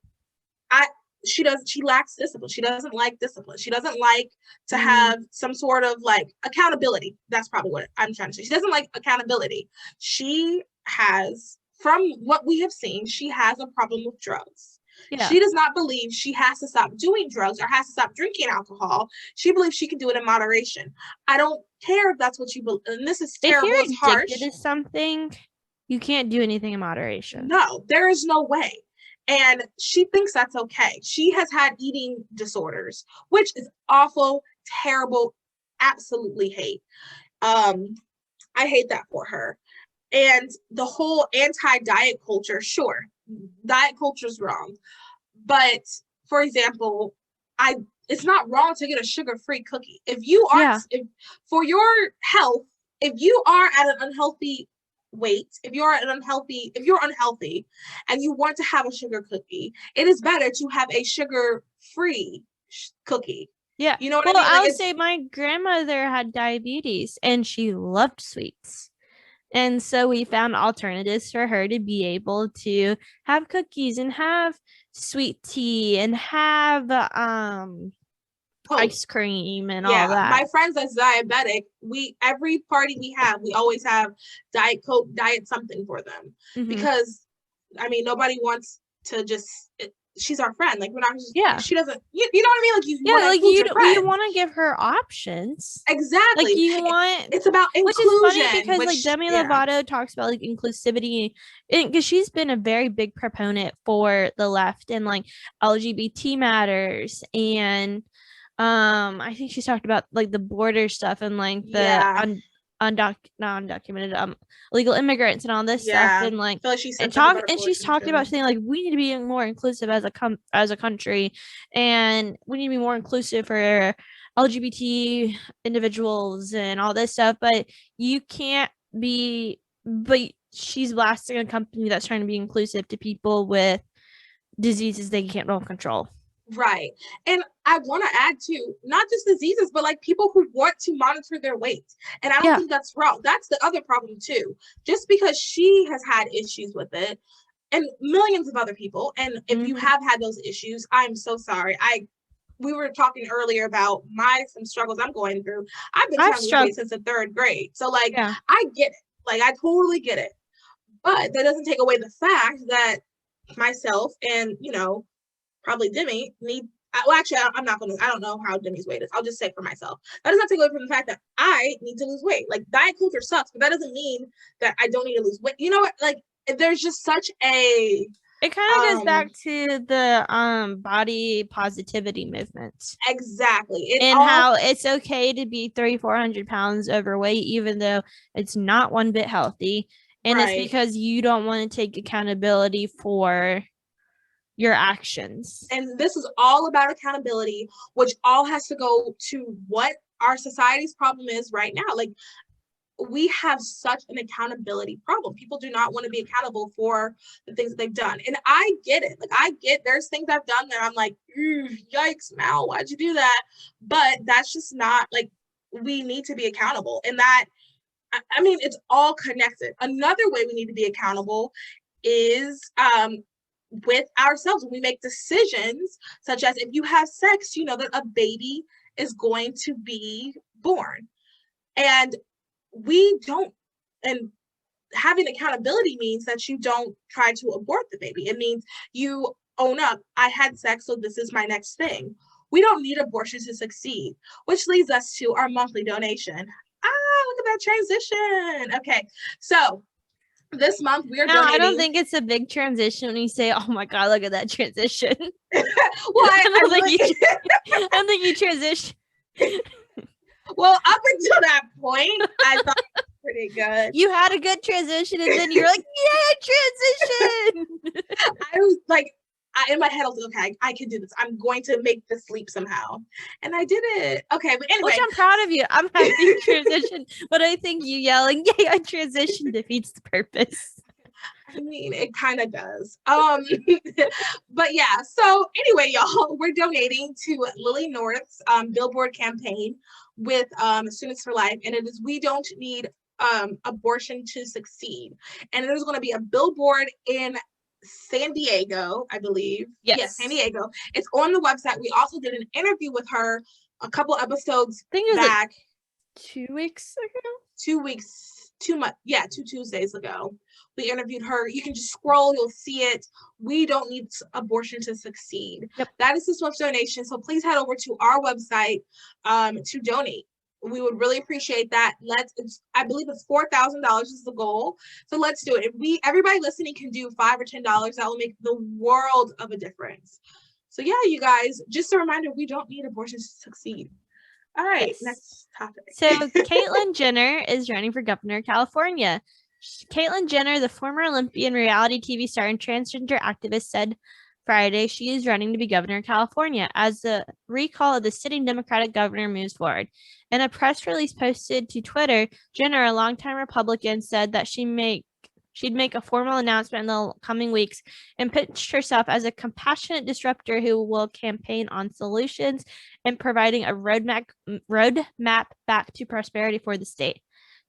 she lacks discipline. She doesn't like discipline. She doesn't like to have some sort of accountability. That's probably what I'm trying to say. She doesn't like accountability. She has, from what we have seen, she has a problem with drugs. Yeah. She does not believe she has to stop doing drugs or has to stop drinking alcohol. She believes she can do it in moderation. I don't care if that's what you believe. And this is terrible. If you're addicted to something, you can't do anything in moderation. No, there is no way. And she thinks that's okay. She has had eating disorders, which is awful, terrible, absolutely hate. I hate that for her. And the whole anti-diet culture, sure, diet culture is wrong. But, for example, it's not wrong to get a sugar-free cookie. If you are, if, for your health, if you are at an unhealthy weight, if you're unhealthy and you want to have a sugar cookie, it is better to have a sugar-free cookie. Yeah. You know what well, I mean? Like, I'll say my grandmother had diabetes and she loved sweets. And so we found alternatives for her to be able to have cookies and have sweet tea and have ice cream and all that. My friends that's diabetic, every party we have, we always have Diet Coke, diet something for them. Because I mean, nobody wants to just she's our friend. Like, we're not just, she doesn't, you know what I mean? Like, you want to give her options. Exactly. Like, you want, it's about inclusion. Which is funny because like Demi Lovato talks about like inclusivity, because she's been a very big proponent for the left and like LGBT matters, and I think she's talked about like the border stuff and like the not undocumented illegal immigrants and all this stuff, and like she's talked about saying like we need to be more inclusive as a country, and we need to be more inclusive for LGBT individuals and all this stuff, but she's blasting a company that's trying to be inclusive to people with diseases they can't control. Right. And I want to add too, not just diseases, but like people who want to monitor their weight. And I don't think that's wrong. That's the other problem too. Just because she has had issues with it and millions of other people. And if you have had those issues, I'm so sorry. We were talking earlier about some struggles I'm going through. I've been trying to lose weight since the 3rd grade. So like, I get it. Like, I totally get it. But that doesn't take away the fact that myself and, you know, probably Demi I don't know how Demi's weight is. I'll just say for myself. That does not take away from the fact that I need to lose weight. Like, diet culture sucks, but that doesn't mean that I don't need to lose weight. You know what? Like, there's just such a... It kind of goes back to the body positivity movement. Exactly. How it's okay to be 300-400 pounds overweight, even though it's not one bit healthy. And it's because you don't want to take accountability for your actions. And this is all about accountability, which all has to go to what our society's problem is right now. Like, we have such an accountability problem. People do not want to be accountable for the things that they've done. And I get it. Like, there's things I've done that I'm like, yikes, Mal, why'd you do that? But that's just not, like, we need to be accountable. And that, I mean, it's all connected. Another way we need to be accountable is with ourselves. When we make decisions, such as if you have sex, you know that a baby is going to be born. And having accountability means that you don't try to abort the baby. It means you own up, I had sex, so this is my next thing. We don't need abortion to succeed, which leads us to our monthly donation. Look at that transition. Okay, so this month we are donating. I don't think it's a big transition when you say, oh my God, look at that transition. Well, I don't think you transition. Well, up until that point, I thought it was pretty good. You had a good transition, and then you're like, yeah, transition. I was like, in my head, I was like, okay, I can do this. I'm going to make this leap somehow. And I did it. Okay, but anyway. Which I'm proud of you. I'm happy you transitioned, but I think you yelling, yay, I transition defeats the purpose. I mean, it kind of does. But yeah, so anyway, y'all, we're donating to Lily North's billboard campaign with Students for Life, and it is We Don't Need Abortion to Succeed. And there's going to be a billboard in San Diego, I believe. Yes, San Diego. It's on the website. We also did an interview with her a couple episodes back. Like 2 weeks ago? 2 Tuesdays ago. We interviewed her. You can just scroll, you'll see it. We don't need abortion to succeed. Yep. That is the Swift donation. So please head over to our website to donate. We would really appreciate that. I believe it's $4,000 is the goal. So let's do it. If everybody listening can do $5 or $10, that will make the world of a difference. So yeah, you guys, just a reminder, we don't need abortion to succeed. All right, next topic. So Caitlyn Jenner is running for governor of California. Caitlyn Jenner, the former Olympian, reality TV star, and transgender activist, said Friday, she is running to be governor of California as the recall of the sitting Democratic governor moves forward. In a press release posted to Twitter, Jenner, a longtime Republican, said that she'd make a formal announcement in the coming weeks and pitched herself as a compassionate disruptor who will campaign on solutions and providing a roadmap back to prosperity for the state.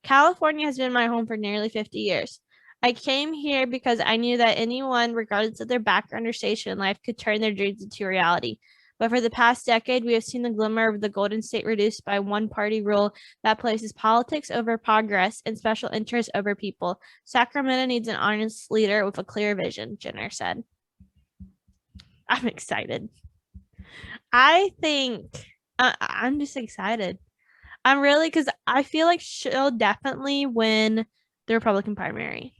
California has been my home for nearly 50 years. I came here because I knew that anyone, regardless of their background or station in life, could turn their dreams into reality. But for the past decade, we have seen the glimmer of the Golden State reduced by one-party rule that places politics over progress and special interests over people. Sacramento needs an honest leader with a clear vision, Jenner said. I'm excited. I think I'm just excited. I'm really, because I feel like she'll definitely win the Republican primary.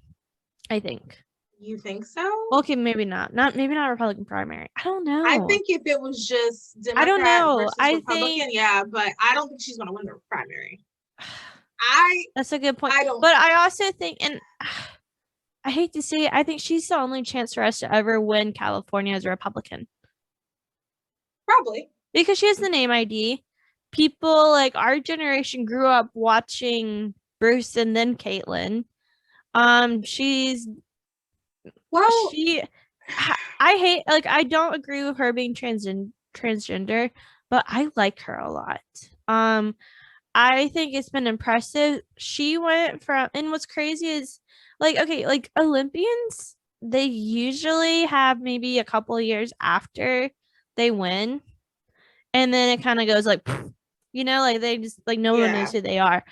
I think. You think so? Okay, maybe not. Maybe not Republican primary. I don't know. I think if it was just Democrat I don't know. versus Republican, yeah, but I don't think she's gonna win the primary. That's a good point. I don't. But I also think, and I hate to say it, I think she's the only chance for us to ever win California as a Republican. Probably. Because she has the name ID. People like our generation grew up watching Bruce and then Caitlyn. She's I hate, like, I don't agree with her being transgender, but I like her a lot. I think it's been impressive. She went from, and what's crazy is, like, okay, like Olympians, they usually have maybe a couple of years after they win, and then it kind of goes like, you know, like they just, like, no one knows who they are.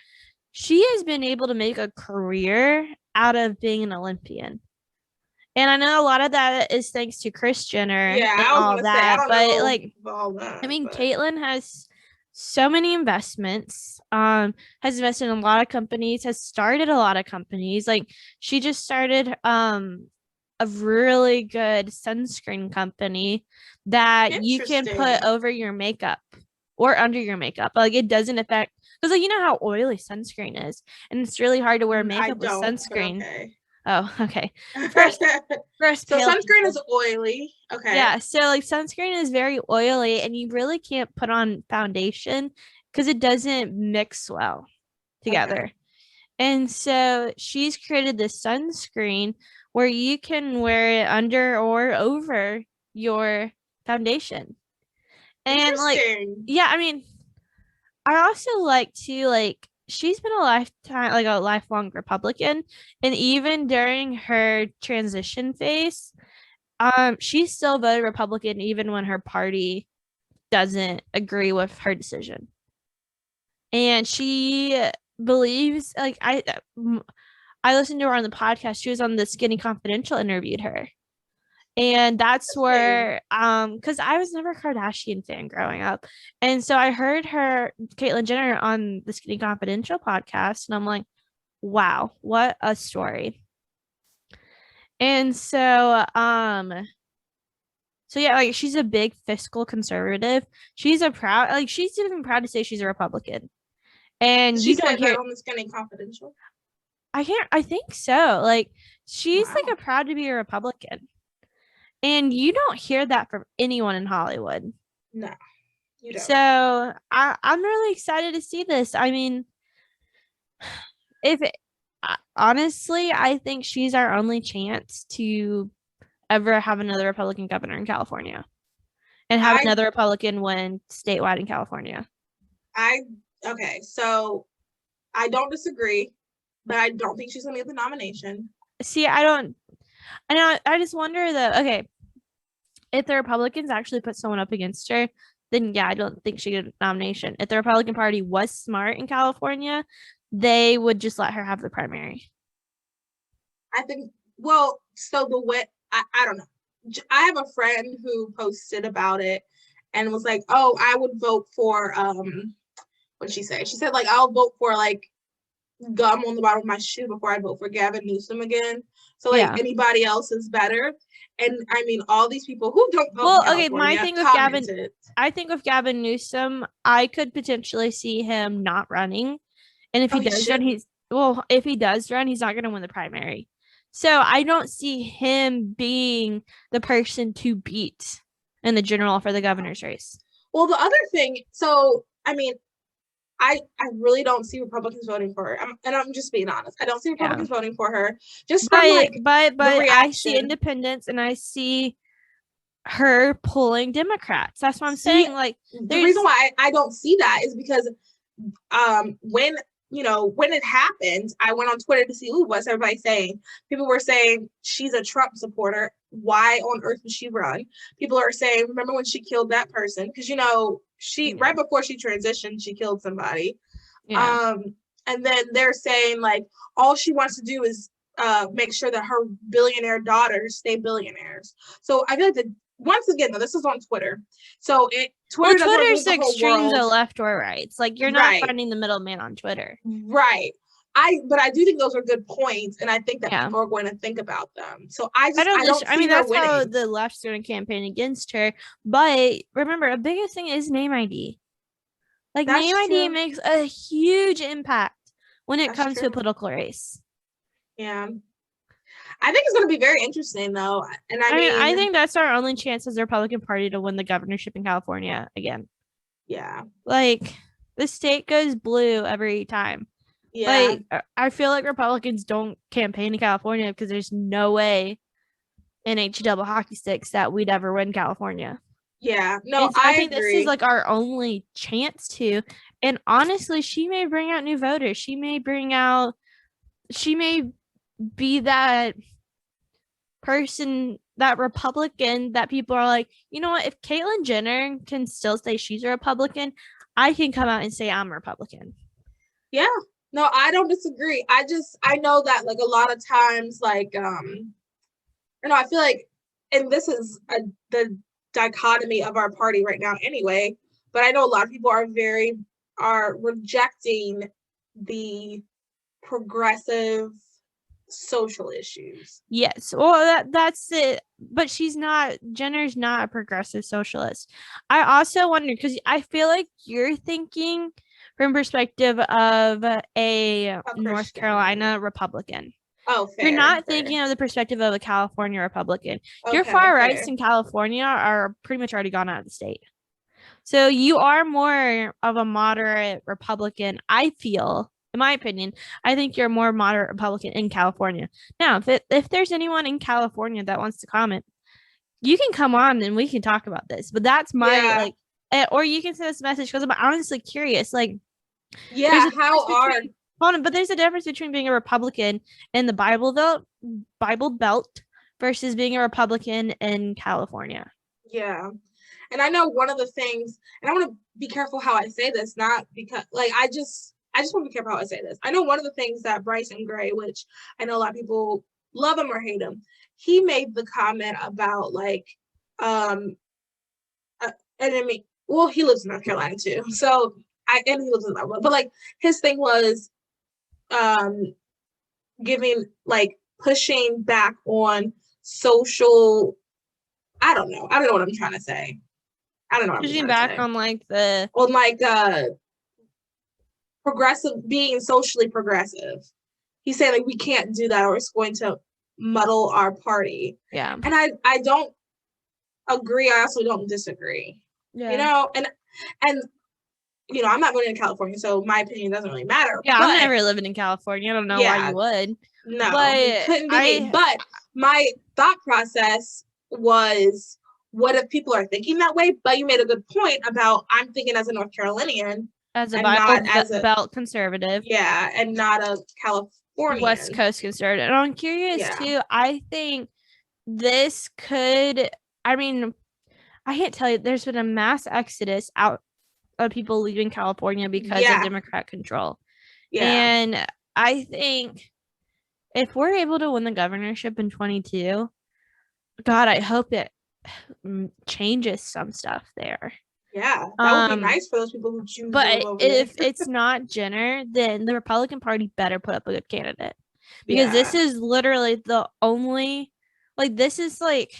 She has been able to make a career out of being an Olympian. And I know a lot of that is thanks to Kris Jenner and all that. But like, I mean, Caitlyn has so many investments, has invested in a lot of companies, has started a lot of companies. Like, she just started a really good sunscreen company that you can put over your makeup or under your makeup. Like, it doesn't affect, because, like, you know how oily sunscreen is, and it's really hard to wear makeup with sunscreen. Okay. Oh, okay. First, so sunscreen is oily. Okay. Yeah, so like sunscreen is very oily, and you really can't put on foundation because it doesn't mix well together. Okay. And so she's created this sunscreen where you can wear it under or over your foundation. And like, yeah, I mean, I also like to, like, she's been a lifelong Republican, and even during her transition phase, she still voted Republican even when her party doesn't agree with her decision. And she believes, like, I listened to her on the podcast. She was on the Skinny Confidential, interviewed her. And that's where, because I was never a Kardashian fan growing up. And so I heard Caitlyn Jenner, on the Skinny Confidential podcast, and I'm like, wow, what a story. And so, yeah, like, she's a big fiscal conservative. She's even proud to say she's a Republican. And you don't hear that on the Skinny Confidential? I think so. Like, she's like proud to be a Republican. And you don't hear that from anyone in Hollywood. No, you don't. So I'm really excited to see this. I mean, honestly, I think she's our only chance to ever have another Republican governor in California and have another Republican win statewide in California. Okay, so I don't disagree, but I don't think she's going to get the nomination. See, I just wonder though, okay, if the Republicans actually put someone up against her, then yeah, I don't think she get a nomination. If the Republican Party was smart in California, they would just let her have the primary. I think, well, so the way, I don't know. I have a friend who posted about it and was like, oh, I would vote for, what'd she say? She said, like, I'll vote for, like, gum on the bottom of my shoe before I vote for Gavin Newsom again. So, like, anybody else is better. And I mean, all these people who don't vote. Well, okay, my thing with I think with Gavin Newsom, I could potentially see him not running. And if he does run, if he does run, he's not going to win the primary. So I don't see him being the person to beat in the general for the governor's race. Well, the other thing, so I mean, I really don't see Republicans voting for her. And I'm just being honest. I don't see Republicans voting for her. Just from but the reaction. I see independents and I see her pulling Democrats. That's what I'm saying. Like the reason why I don't see that is because when it happened, I went on Twitter to see what's everybody saying. People were saying she's a Trump supporter. Why on earth would she run? People are saying, remember when she killed that person? Because she right before she transitioned, she killed somebody. Yeah. And then they're saying like all she wants to do is make sure that her billionaire daughters stay billionaires. So I feel like once again, though, this is on Twitter. So Twitter's the extremes of left or right. It's like you're not finding the middleman on Twitter. Right. But I do think those are good points, and I think that people are going to think about them. So I don't see her that's winning. how the left's going to campaign against her. But remember, a biggest thing is name ID. Like that's name true. ID makes a huge impact when it comes to a political race. Yeah. I think it's going to be very interesting, though. And I mean, I think that's our only chance as the Republican Party to win the governorship in California again. Yeah. Like, the state goes blue every time. Yeah. Like, I feel like Republicans don't campaign in California because there's no way in double hockey sticks that we'd ever win California. Yeah. No, I think agree. This is like our only chance to. And honestly, she may bring out new voters. She may be that person, that Republican that people are like, you know what, if Caitlyn Jenner can still say she's a Republican, I can come out and say I'm a Republican. Yeah. No, I don't disagree. I know that like a lot of times, like, I feel like, and this is the dichotomy of our party right now anyway, but I know a lot of people are rejecting the progressive social issues. Yes. Well, that's it. But Jenner's not a progressive socialist. I also wonder, because I feel like you're thinking from perspective of a North Carolina Republican. Oh, fair. You're not thinking of the perspective of a California Republican. Okay, your far rights in California are pretty much already gone out of the state. So you are more of a moderate Republican, I feel. In my opinion, I think you're a more moderate Republican in California. Now, if there's anyone in California that wants to comment, you can come on and we can talk about this. But that's my or you can send us a message because I'm honestly curious. Like, yeah, but there's a difference between being a Republican in the Bible Belt versus being a Republican in California. Yeah. And I know one of the things, and I want to be careful how I say this, not because like I just want to be careful how I say this. I know one of the things that Bryson Gray, which I know a lot of people love him or hate him, he made the comment about like, and I mean, well, he lives in North Carolina too. So and he lives in that one, but like his thing was, pushing back on social. I don't know what I'm trying to say. I don't know. Pushing back on progressive, being socially progressive. He said like we can't do that or it's going to muddle our party. Yeah. And I don't agree. I also don't disagree. Yeah. And I'm not living in California, so my opinion doesn't really matter. Yeah, I'm never living in California. I don't know why you would. No, but couldn't be me. But my thought process was, what if people are thinking that way? But you made a good point about I'm thinking as a North Carolinian, as a Bible Belt conservative. Yeah, and not a California West Coast conservative. And I'm curious too. I think this could. I mean, I can't tell you. There's been a mass exodus out of people leaving California because of Democrat control. Yeah, and I think if we're able to win the governorship in 2022, God, I hope it changes some stuff there. Yeah, that would be nice for those people who choose. But if it's not Jenner, then the Republican Party better put up a good candidate, because this is literally the only, like, this is like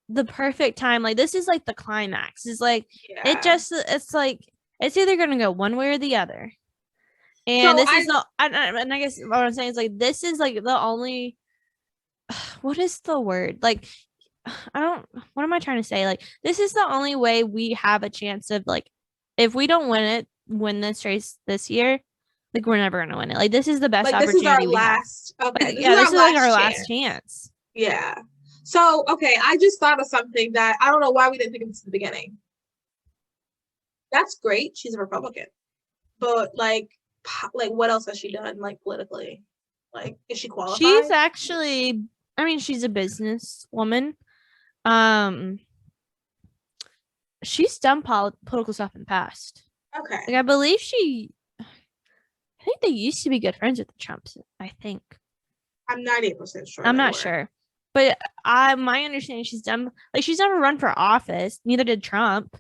the perfect time. Like, this is like the climax. It's like it's like it's either gonna go one way or the other. And this is the, and I guess what I'm saying is like, this is like the only, what is the word? Like, what am I trying to say? Like, this is the only way we have a chance of like, if we don't win this race this year, like we're never gonna win it. Like, this is the best Like, this is our opportunity we have. last. Okay, Like, yeah, this is like our last chance. Yeah. So, okay, I just thought of something that I don't know why we didn't think of this at the beginning. That's great. She's a Republican, but like what else has she done, like, politically? Like, is she qualified? She's actually, I mean, she's a business woman. She's done political stuff in the past. Okay. Like, I believe I think they used to be good friends with the Trumps. I think. I'm 98% sure. I'm not sure, but my understanding, she's never run for office. Neither did Trump.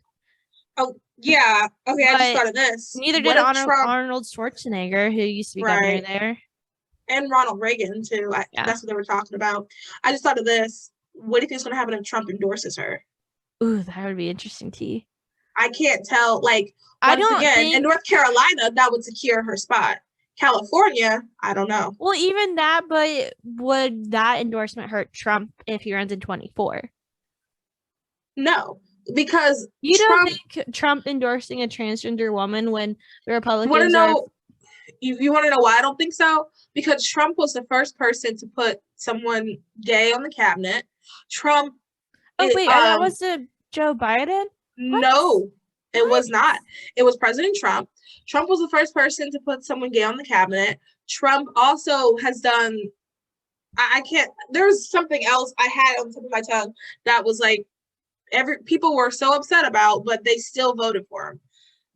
Oh yeah. Okay, I just thought of this. Neither did Arnold Schwarzenegger, who used to be governor there, and Ronald Reagan too. That's what they were talking about. I just thought of this. What do you think is going to happen if Trump endorses her? Ooh, that would be interesting, T. I can't tell. Like, once again, in North Carolina, that would secure her spot. California, I don't know. Well, even that, but would that endorsement hurt Trump if he runs in 2024? No, because you don't think Trump endorsing a transgender woman when the Republicans You want to know why I don't think so? Because Trump was the first person to put someone gay on the cabinet. Trump. That was Joe Biden? No, it was not. It was President Trump. Trump was the first person to put someone gay on the cabinet. Trump also has done. I can't. There's something else I had on the tip of my tongue that was like people were so upset about, but they still voted for him.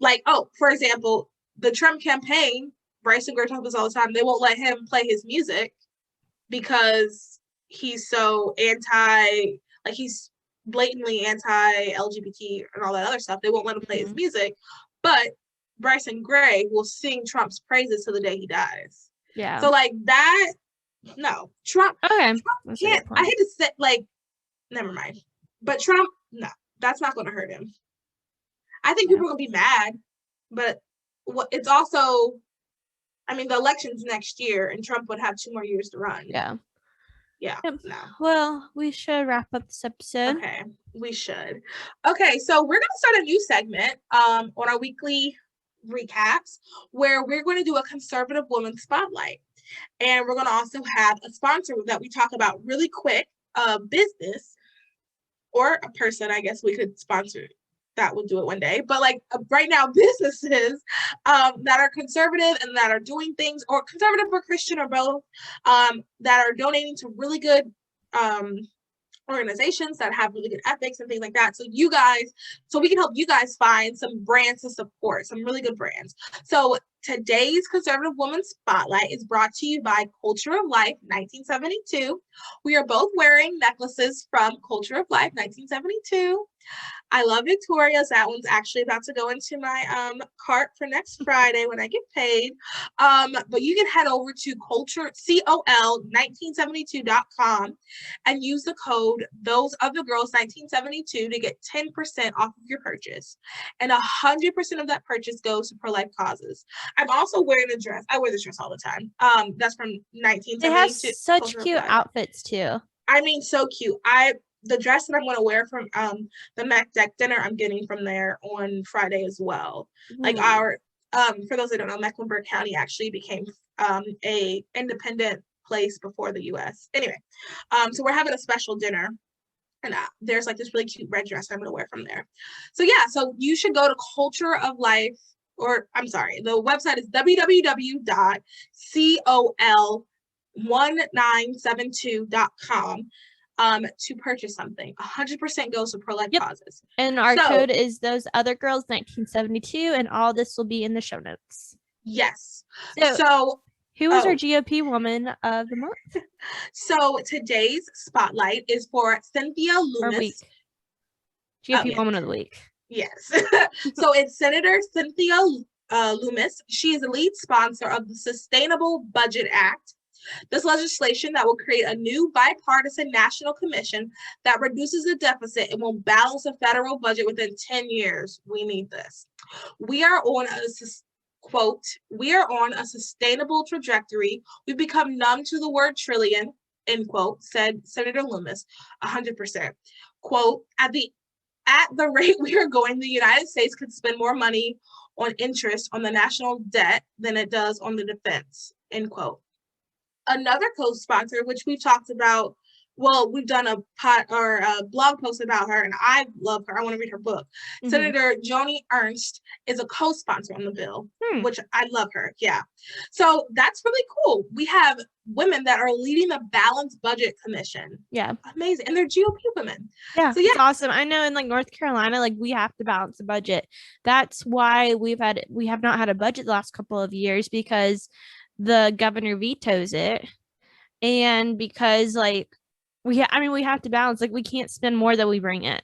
Like, for example, the Trump campaign. Bryson Gray talks about this all the time. They won't let him play his music because he's so he's blatantly anti-LGBT and all that other stuff. They won't let him play his music, but Bryson Gray will sing Trump's praises to the day he dies. Yeah. So like that, no, Trump. Okay. Trump can't. I hate to say, like, never mind. But Trump, no, that's not going to hurt him. I think people are going to be mad, but it's also, I mean, the election's next year, and Trump would have 2 more years to run. Yeah. Yeah. Yep. No. Well, we should wrap up this episode. Okay, we should. Okay, so we're going to start a new segment on our weekly recaps where we're going to do a conservative woman spotlight. And we're going to also have a sponsor that we talk about really quick, business or a person, I guess we could sponsor. That would do it one day. But like right now, businesses that are conservative and that are doing things, or conservative or Christian or both, that are donating to really good organizations that have really good ethics and things like that. So we can help you guys find some brands to support, some really good brands. So today's Conservative Woman Spotlight is brought to you by Culture of Life 1972. We are both wearing necklaces from Culture of Life 1972. I love Victoria's. That one's actually about to go into my cart for next Friday when I get paid. But you can head over to COL1972.com and use the code Those Other Girls 1972 to get 10% off of your purchase. And 100% of that purchase goes to pro-life causes. I'm also wearing a dress. I wear this dress all the time. That's from 1972. It has such cute outfits too. I mean, so cute. The dress that I'm going to wear from the Mac Deck dinner, I'm getting from there on Friday as well. Like for those that don't know, Mecklenburg County actually became a independent place before the U.S. Anyway, so we're having a special dinner, and there's like this really cute red dress I'm going to wear from there. So yeah, so you should go to Culture of Life, or I'm sorry, the website is www.col1972.com. To purchase something. 100% goes to pro-life causes. And our code is Those Other Girls 1972, and all this will be in the show notes. Yes. So who is our GOP woman of the month? So today's spotlight is for Cynthia Loomis. GOP woman of the week. Yes. So it's Senator Cynthia Loomis. She is the lead sponsor of the Sustainable Budget Act. This legislation that will create a new bipartisan national commission that reduces the deficit and will balance the federal budget within 10 years. We need this. We are on a quote, "We are on a sustainable trajectory. We've become numb to the word trillion," end quote, said Senator Loomis, 100%. Quote, at the rate we are going, the United States could spend more money on interest on the national debt than it does on the defense, end quote. Another co-sponsor, which we've talked about, well, we've done a blog post about her, and I love her. I want to read her book. Mm-hmm. Senator Joni Ernst is a co-sponsor on the bill, which I love her. Yeah. So that's really cool. We have women that are leading the Balanced Budget Commission. Yeah. Amazing. And they're GOP women. Yeah. So, yeah. It's awesome. I know in like North Carolina, like we have to balance the budget. That's why we have not had a budget the last couple of years, because the governor vetoes it. And because like we have to balance, like we can't spend more than we bring in.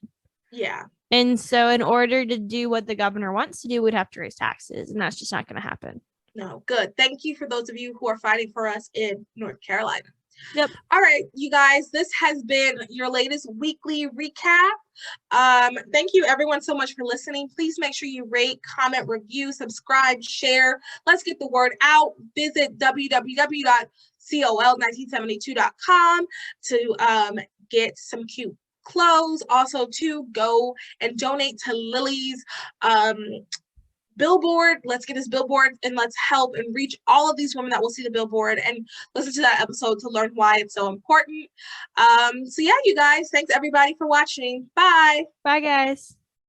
Yeah. And so in order to do what the governor wants to do, we'd have to raise taxes, and that's just not going to happen. No, good. Thank you for those of you who are fighting for us in North Carolina. Yep. All right, you guys, this has been your latest weekly recap. Thank you everyone so much for listening. Please make sure you rate, comment, review, subscribe, share. Let's get the word out. Visit www.col1972.com to get some cute clothes. Also to go and donate to Lily's billboard. Let's get this billboard and let's help and reach all of these women that will see the billboard and listen to that episode to learn why it's so important. So yeah, you guys, thanks everybody for watching. Bye. Bye, guys.